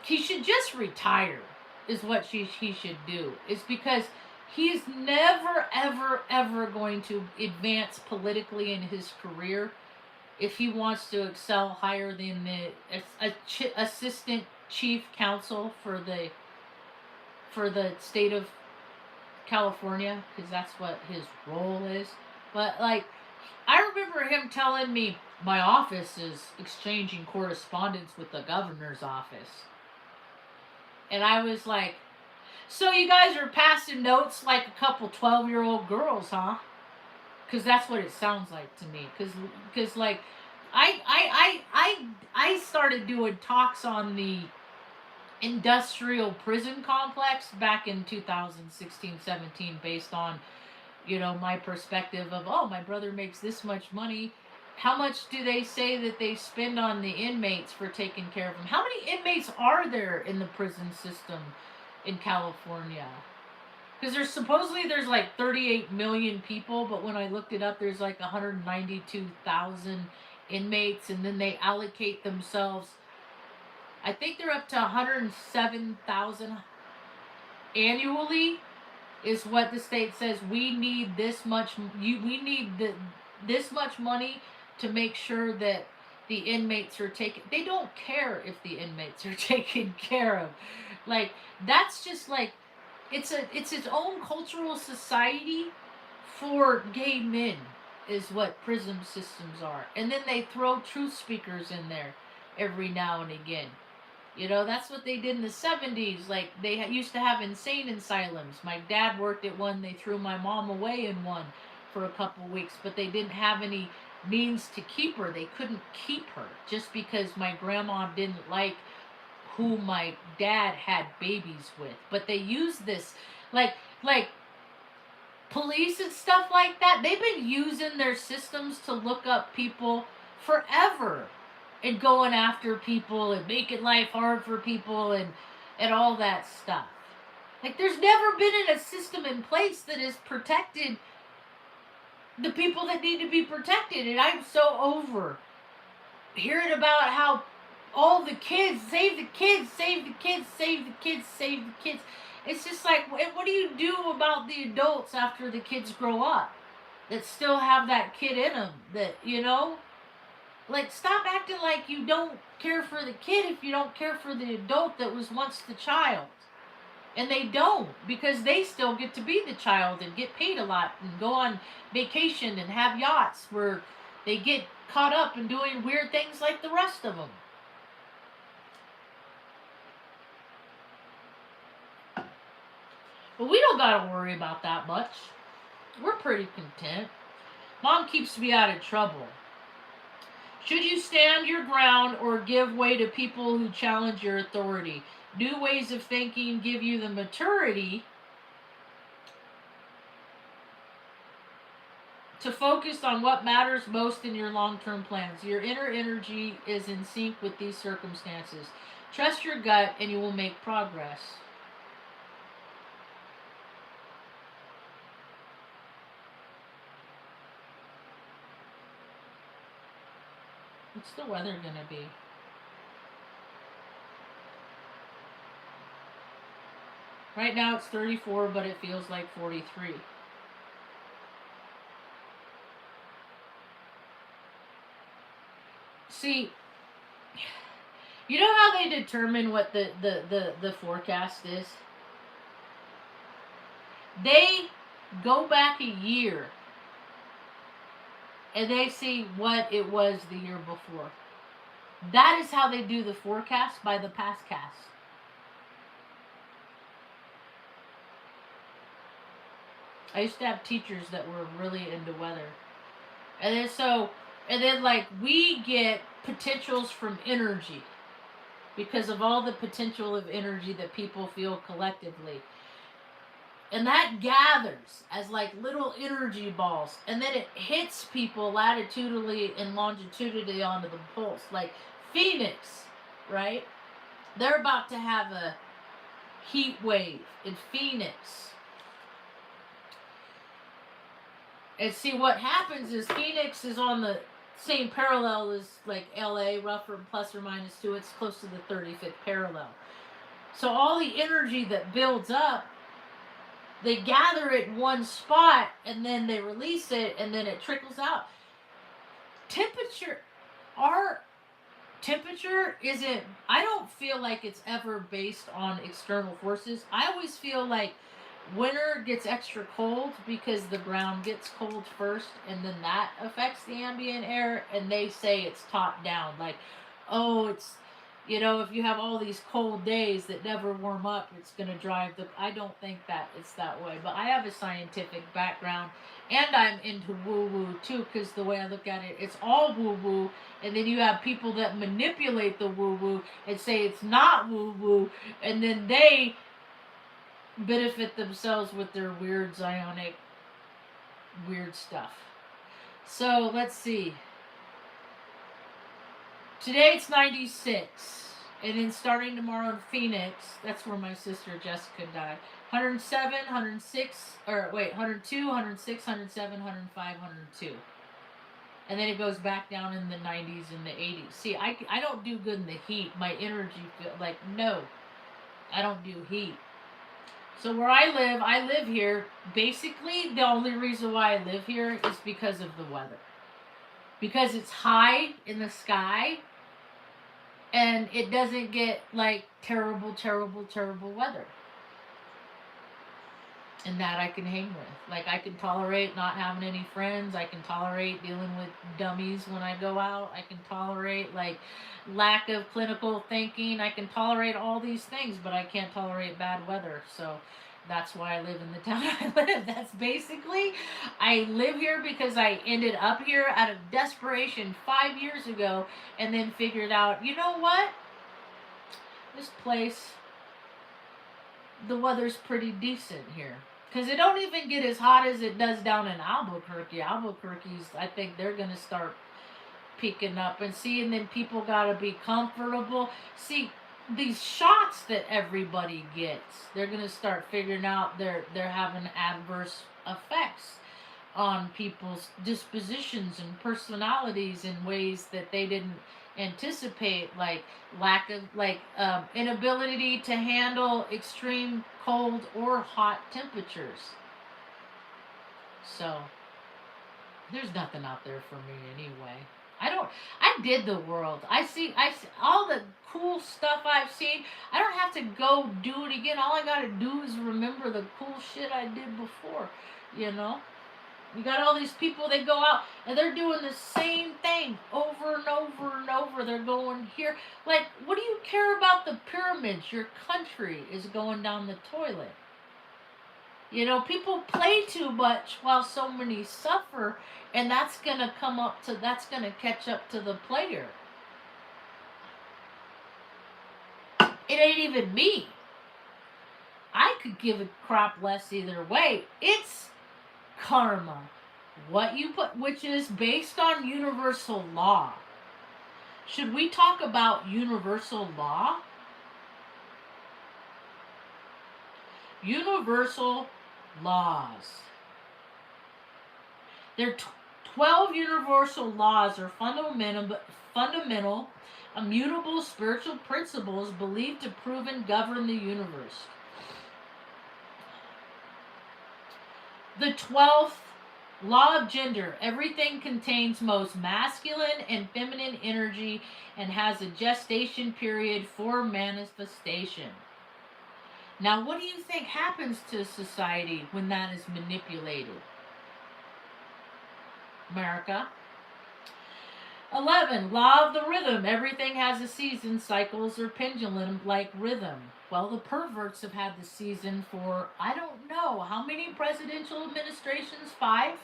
he should just retire, is what he should do. It's because he's never, ever, ever going to advance politically in his career if he wants to excel higher than the assistant chief counsel for the state of California, because that's what his role is. But, like, I remember him telling me, my office is exchanging correspondence with the governor's office. And I was like, so you guys are passing notes like a couple 12-year-old girls, huh? Because that's what it sounds like to me. Because like, I started doing talks on the industrial prison complex back in 2016-17, based on, my perspective of, oh, my brother makes this much money. How much do they say that they spend on the inmates for taking care of them? How many inmates are there in the prison system in California? Because there's like 38 million people, but when I looked it up, there's like 192,000 inmates, and then they allocate themselves. I think they're up to 107,000 annually, is what the state says. We need this much. We need this much money to make sure that the inmates are taken. They don't care if the inmates are taken care of. Like, that's just like, it's its own cultural society for gay men, is what prison systems are. And then they throw truth speakers in there every now and again. You know, that's what they did in the 70s. Like, they used to have insane asylums. My dad worked at one. They threw my mom away in one for a couple weeks, but they didn't have any means to keep her. They couldn't keep her just because my grandma didn't like who my dad had babies with. But they used this, like police and stuff like that. They've been using their systems to look up people forever, and going after people and making life hard for people, and all that stuff. Like, there's never been a system in place that has protected the people that need to be protected. And I'm so over hearing about how all the kids, save the kids, save the kids, save the kids, save the kids. It's just like, what do you do about the adults after the kids grow up that still have that kid in them? That, you know, like, stop acting like you don't care for the kid if you don't care for the adult that was once the child. And they don't, because they still get to be the child and get paid a lot and go on vacation and have yachts where they get caught up in doing weird things like the rest of them. But we don't got to worry about that much. We're pretty content. Mom keeps me out of trouble. Should you stand your ground or give way to people who challenge your authority? New ways of thinking give you the maturity to focus on what matters most in your long-term plans. Your inner energy is in sync with these circumstances. Trust your gut and you will make progress. What's the weather going to be? Right now it's 34, but it feels like 43. See, you know how they determine what the forecast is? They go back a year and they see what it was the year before. That is how they do the forecast, by the past cast. I used to have teachers that were really into weather. And then like, we get potentials from energy because of all the potential of energy that people feel collectively. And that gathers as like little energy balls, and then it hits people latitudinally and longitudinally onto the pulse. Like Phoenix, right? They're about to have a heat wave in Phoenix. And see, what happens is Phoenix is on the same parallel as like LA, rougher plus or minus 2. It's close to the 35th parallel. So all the energy that builds up, they gather it in one spot and then they release it and then it trickles out. Our temperature isn't, I don't feel like it's ever based on external forces. I always feel like winter gets extra cold because the ground gets cold first, and then that affects the ambient air, and they say it's top down. Like, oh, it's, you know, if you have all these cold days that never warm up, it's going to drive the... I don't think that it's that way, but I have a scientific background, and I'm into woo-woo too, because the way I look at it, it's all woo-woo, and then you have people that manipulate the woo-woo and say it's not woo-woo, and then they benefit themselves with their weird psionic weird stuff. So let's see. Today it's 96, and then starting tomorrow in Phoenix, that's where my sister Jessica died. 107, 106, or wait, 102, 106, 107, 105, 102. And then it goes back down in the 90s and the 80s. See, I don't do good in the heat. My energy, like, no, I don't do heat. So where I live here, basically the only reason why I live here is because of the weather. Because it's high in the sky, and it doesn't get like terrible, terrible, terrible weather. And that I can hang with. Like, I can tolerate not having any friends. I can tolerate dealing with dummies when I go out. I can tolerate, like, lack of clinical thinking. I can tolerate all these things, but I can't tolerate bad weather. So that's why I live in the town I live. That's basically, I live here because I ended up here out of desperation 5 years ago, and then figured out, you know what? This place, the weather's pretty decent here. Because it don't even get as hot as it does down in Albuquerque. Albuquerque's, I think they're going to start peaking up. And see, and then people got to be comfortable. See, these shots that everybody gets, they're going to start figuring out they're having adverse effects on people's dispositions and personalities in ways that they didn't anticipate, like lack of, like, inability to handle extreme cold or hot temperatures. So there's nothing out there for me anyway. I did the world. I see all the cool stuff I've seen. I don't have to go do it again. All I got to do is remember the cool shit I did before, you know. You got all these people, they go out and they're doing the same thing over and over and over. They're going here. Like, what do you care about the pyramids? Your country is going down the toilet. You know, people play too much while so many suffer, and that's going to catch up to the player. It ain't even me. I could give a crap less either way. It's karma. What you put, which is based on universal law. Should we talk about universal law? Universal laws. There are 12 universal laws or fundamental, immutable spiritual principles believed to prove and govern the universe. The 12th law of gender. Everything contains most masculine and feminine energy and has a gestation period for manifestation. Now, what do you think happens to society when that is manipulated? America. 11. Law of the rhythm. Everything has a season, cycles, or pendulum-like rhythm. Well, the perverts have had the season for, I don't know, how many presidential administrations? 5?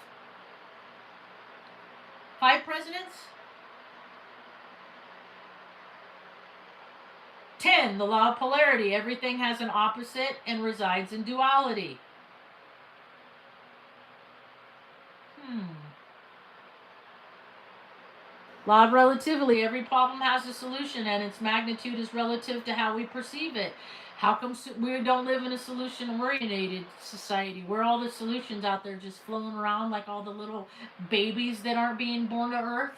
5 presidents? 10. The law of polarity. Everything has an opposite and resides in duality. Law of relativity. Every problem has a solution and its magnitude is relative to how we perceive it. How come we don't live in a solution-oriented society where all the solutions out there just floating around like all the little babies that aren't being born to Earth?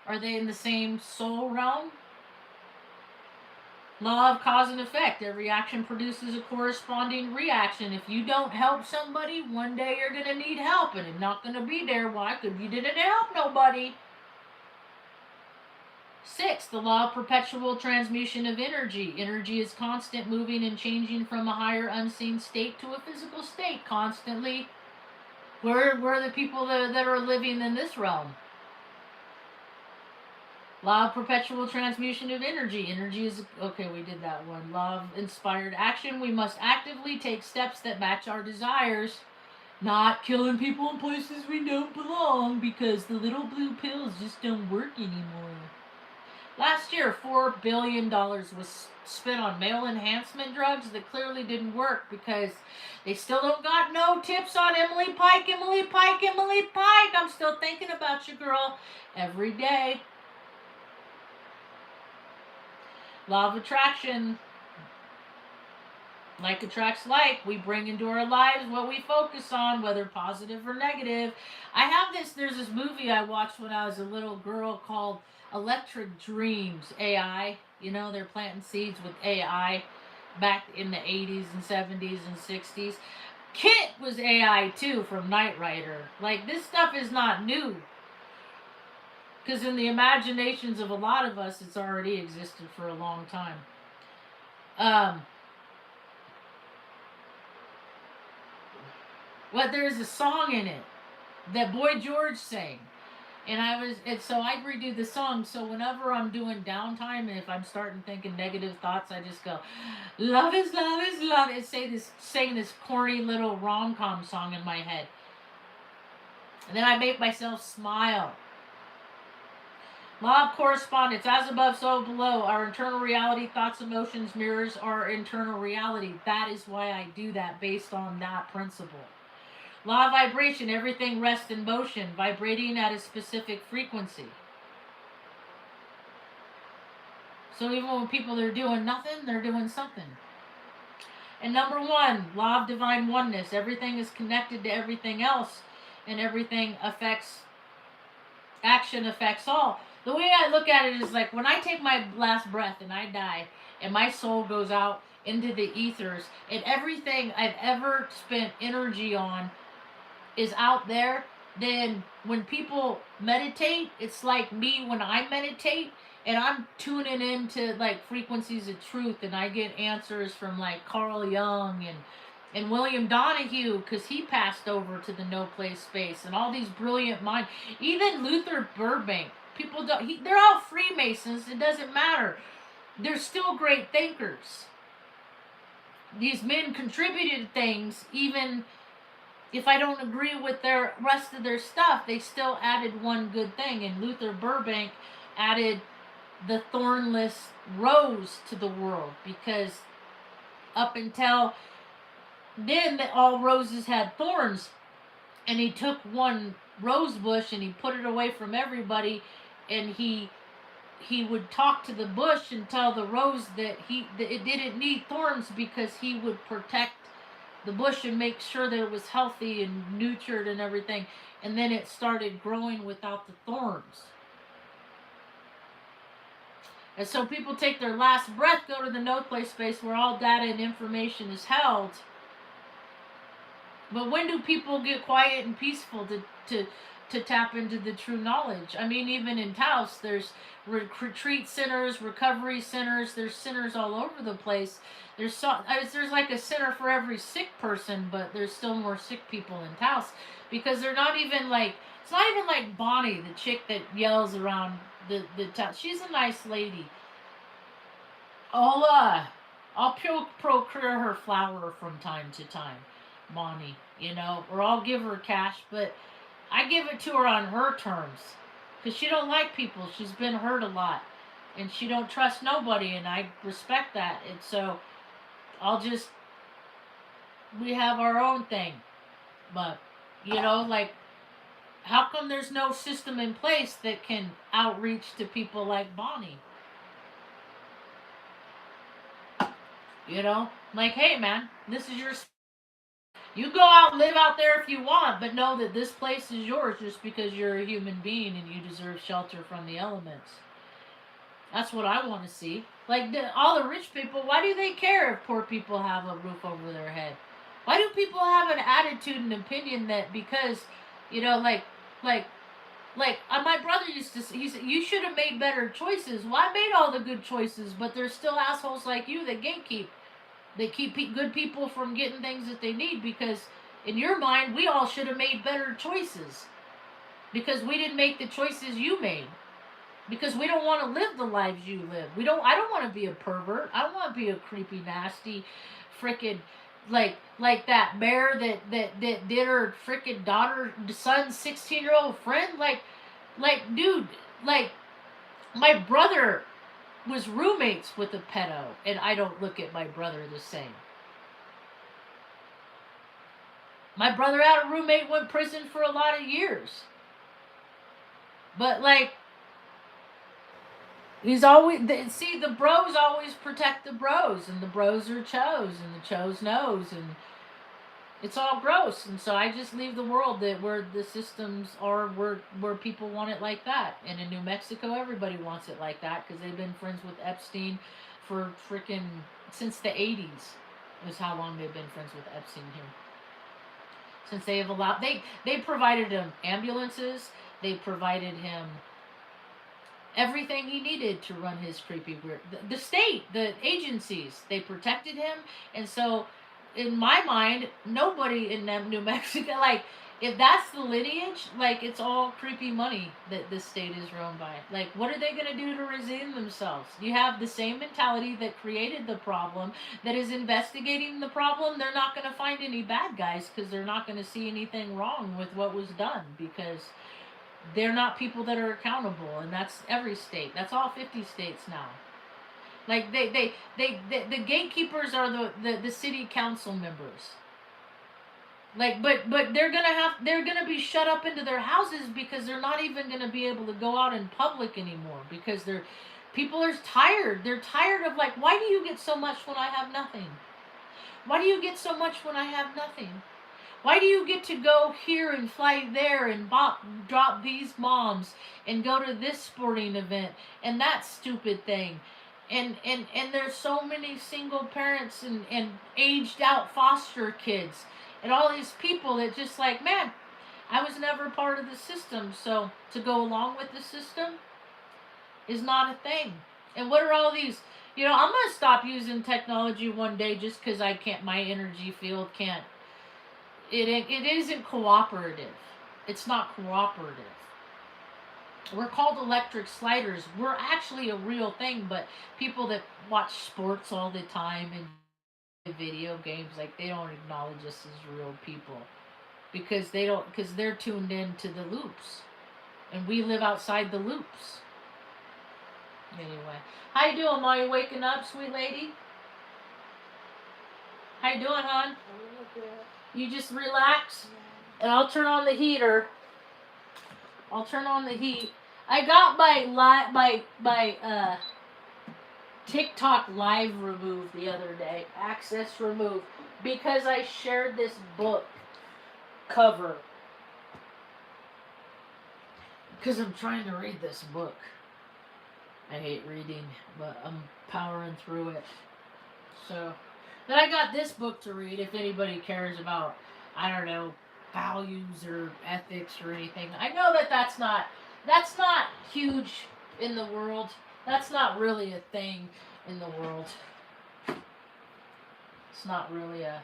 Are they in the same soul realm? Law of cause and effect. Every action produces a corresponding reaction. If you don't help somebody, one day you're going to need help and it's not going to be there. Why? Because you didn't help nobody. 6. The law of perpetual transmutation of energy. Energy is constant, moving and changing from a higher unseen state to a physical state constantly. Where are the people that are living in this realm? Law of perpetual transmutation of energy. Energy is, okay, we did that one. Law of inspired action. We must actively take steps that match our desires. Not killing people in places we don't belong because the little blue pills just don't work anymore. Last year, $4 billion was spent on male enhancement drugs that clearly didn't work because they still don't got no tips on Emily Pike, Emily Pike, Emily Pike. I'm still thinking about you, girl, every day. Law of attraction. Like attracts like. We bring into our lives what we focus on, whether positive or negative. I have this, there's this movie I watched when I was a little girl called Electric Dreams, AI. You know, they're planting seeds with AI back in the 80s and 70s and 60s. Kit was AI too from Knight Rider. Like, this stuff is not new. Because in the imaginations of a lot of us, it's already existed for a long time. Well, there's a song in it that Boy George sang. And so I redo the song. So whenever I'm doing downtime, and if I'm starting thinking negative thoughts, I just go, "Love is love is love." And saying this corny little rom com song in my head, and then I make myself smile. Law of correspondence, as above, so below. Our internal reality, thoughts, emotions, mirrors our internal reality. That is why I do that, based on that principle. Law of vibration, everything rests in motion, vibrating at a specific frequency. So even when people are doing nothing, they're doing something. And number one, law of divine oneness. Everything is connected to everything else, and everything affects, action affects all. The way I look at it is like when I take my last breath and I die, and my soul goes out into the ethers, and everything I've ever spent energy on is out there. Then when people meditate, it's like me when I meditate, and I'm tuning into like frequencies of truth, and I get answers from like Carl Jung and William Donahue, because he passed over to the no place space, and all these brilliant minds. Even Luther Burbank. People don't. They're all Freemasons. It doesn't matter. They're still great thinkers. These men contributed things, even if I don't agree with their rest of their stuff. They still added one good thing, and Luther Burbank added the thornless rose to the world, because up until then all roses had thorns, and he took one rose bush and he put it away from everybody, and he would talk to the bush and tell the rose that it didn't need thorns, because he would protect the bush and make sure that it was healthy and nurtured and everything, and then it started growing without the thorns. And so people take their last breath, go to the no place space where all data and information is held. But when do people get quiet and peaceful to tap into the true knowledge? I mean, even in Taos, there's retreat centers, recovery centers. There's centers all over the place. There's like a center for every sick person, but there's still more sick people in Taos, because they're not even like, it's not even like Bonnie, the chick that yells around the Taos. She's a nice lady. I'll procure her flower from time to time, Bonnie, or I'll give her cash, but I give it to her on her terms, because she don't like people. She's been hurt a lot, and she don't trust nobody, and I respect that. And so we have our own thing. But like, how come there's no system in place that can outreach to people like Bonnie? Like, hey man, this is your, you go out and live out there if you want, but know that this place is yours just because you're a human being and you deserve shelter from the elements. That's what I want to see. Like, all the rich people, why do they care if poor people have a roof over their head? Why do people have an attitude and opinion that because, my brother used to say, he said, you should have made better choices. Well, I made all the good choices, but there's still assholes like you that gatekeep. They keep good people from getting things that they need, because in your mind, we all should have made better choices, because we didn't make the choices you made, because we don't want to live the lives you live. I don't want to be a pervert. I don't want to be a creepy, nasty, frickin' like that bear that did her frickin' son's 16-year-old friend. Like, dude, like, my brother was roommates with a pedo, and I don't look at my brother the same. My brother had a roommate, went to prison for a lot of years. But like, he's always, the bros always protect the bros, and the bros are chos, and the chos knows, and it's all gross. And so I just leave the world that where the systems are, where people want it like that. And in New Mexico, everybody wants it like that, because they've been friends with Epstein for freaking since the 80s. Is how long they've been friends with Epstein here. Since they have allowed, they provided him ambulances, they provided him everything he needed to run his creepy weird. The state, the agencies, they protected him, and so in my mind, nobody in New Mexico, like, if that's the lineage, like, it's all creepy money that this state is run by. Like, what are they going to do to redeem themselves? You have the same mentality that created the problem, that is investigating the problem. They're not going to find any bad guys because they're not going to see anything wrong with what was done, because they're not people that are accountable. And that's every state. That's all 50 states now. Like, the gatekeepers are the city council members. Like, but they're gonna be shut up into their houses because they're not even gonna be able to go out in public anymore, because people are tired. They're tired of, like, why do you get so much when I have nothing? Why do you get so much when I have nothing? Why do you get to go here and fly there and drop these moms and go to this sporting event and that stupid thing? And there's so many single parents and aged out foster kids and all these people that just, like, man, I was never part of the system, so to go along with the system is not a thing. And what are all these, I'm going to stop using technology one day just because I can't, my energy field can't, it isn't cooperative. It's not cooperative. We're called electric sliders. We're actually a real thing, but people that watch sports all the time and video games, like, they don't acknowledge us as real people because they're tuned in to the loops, and we live outside the loops. Anyway, how you doing, Ma? You waking up, sweet lady? How you doing, hon? You just relax, and I'll turn on the heater. I'll turn on the heat. I got my TikTok live removed the other day. Access removed. Because I shared this book cover. Because I'm trying to read this book. I hate reading, but I'm powering through it. So, then I got this book to read if anybody cares about, I don't know, values or ethics or anything. I know that's not huge in the world. That's not really a thing in the world. It's not really a...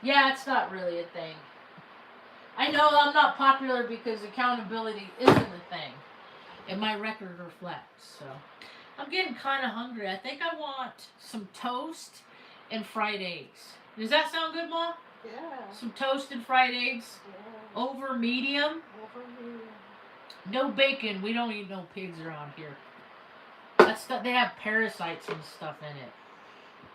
Yeah, it's not really a thing. I know I'm not popular because accountability isn't a thing. And my record reflects, so... I'm getting kind of hungry. I think I want some toast and fried eggs. Does that sound good, Mom? Yeah. Some toast and fried eggs? Yeah. Over medium? Over medium. No bacon. We don't eat no pigs around here. That stuff, they have parasites and stuff in it.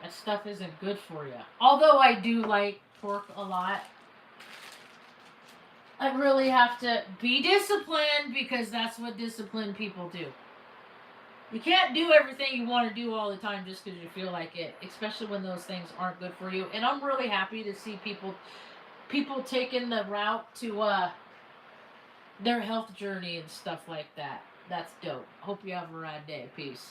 That stuff isn't good for you. Although I do like pork a lot. I really have to be disciplined because that's what disciplined people do. You can't do everything you want to do all the time just because you feel like it, especially when those things aren't good for you. And I'm really happy to see people taking the route to their health journey and stuff like that. That's dope. Hope you have a rad day. Peace.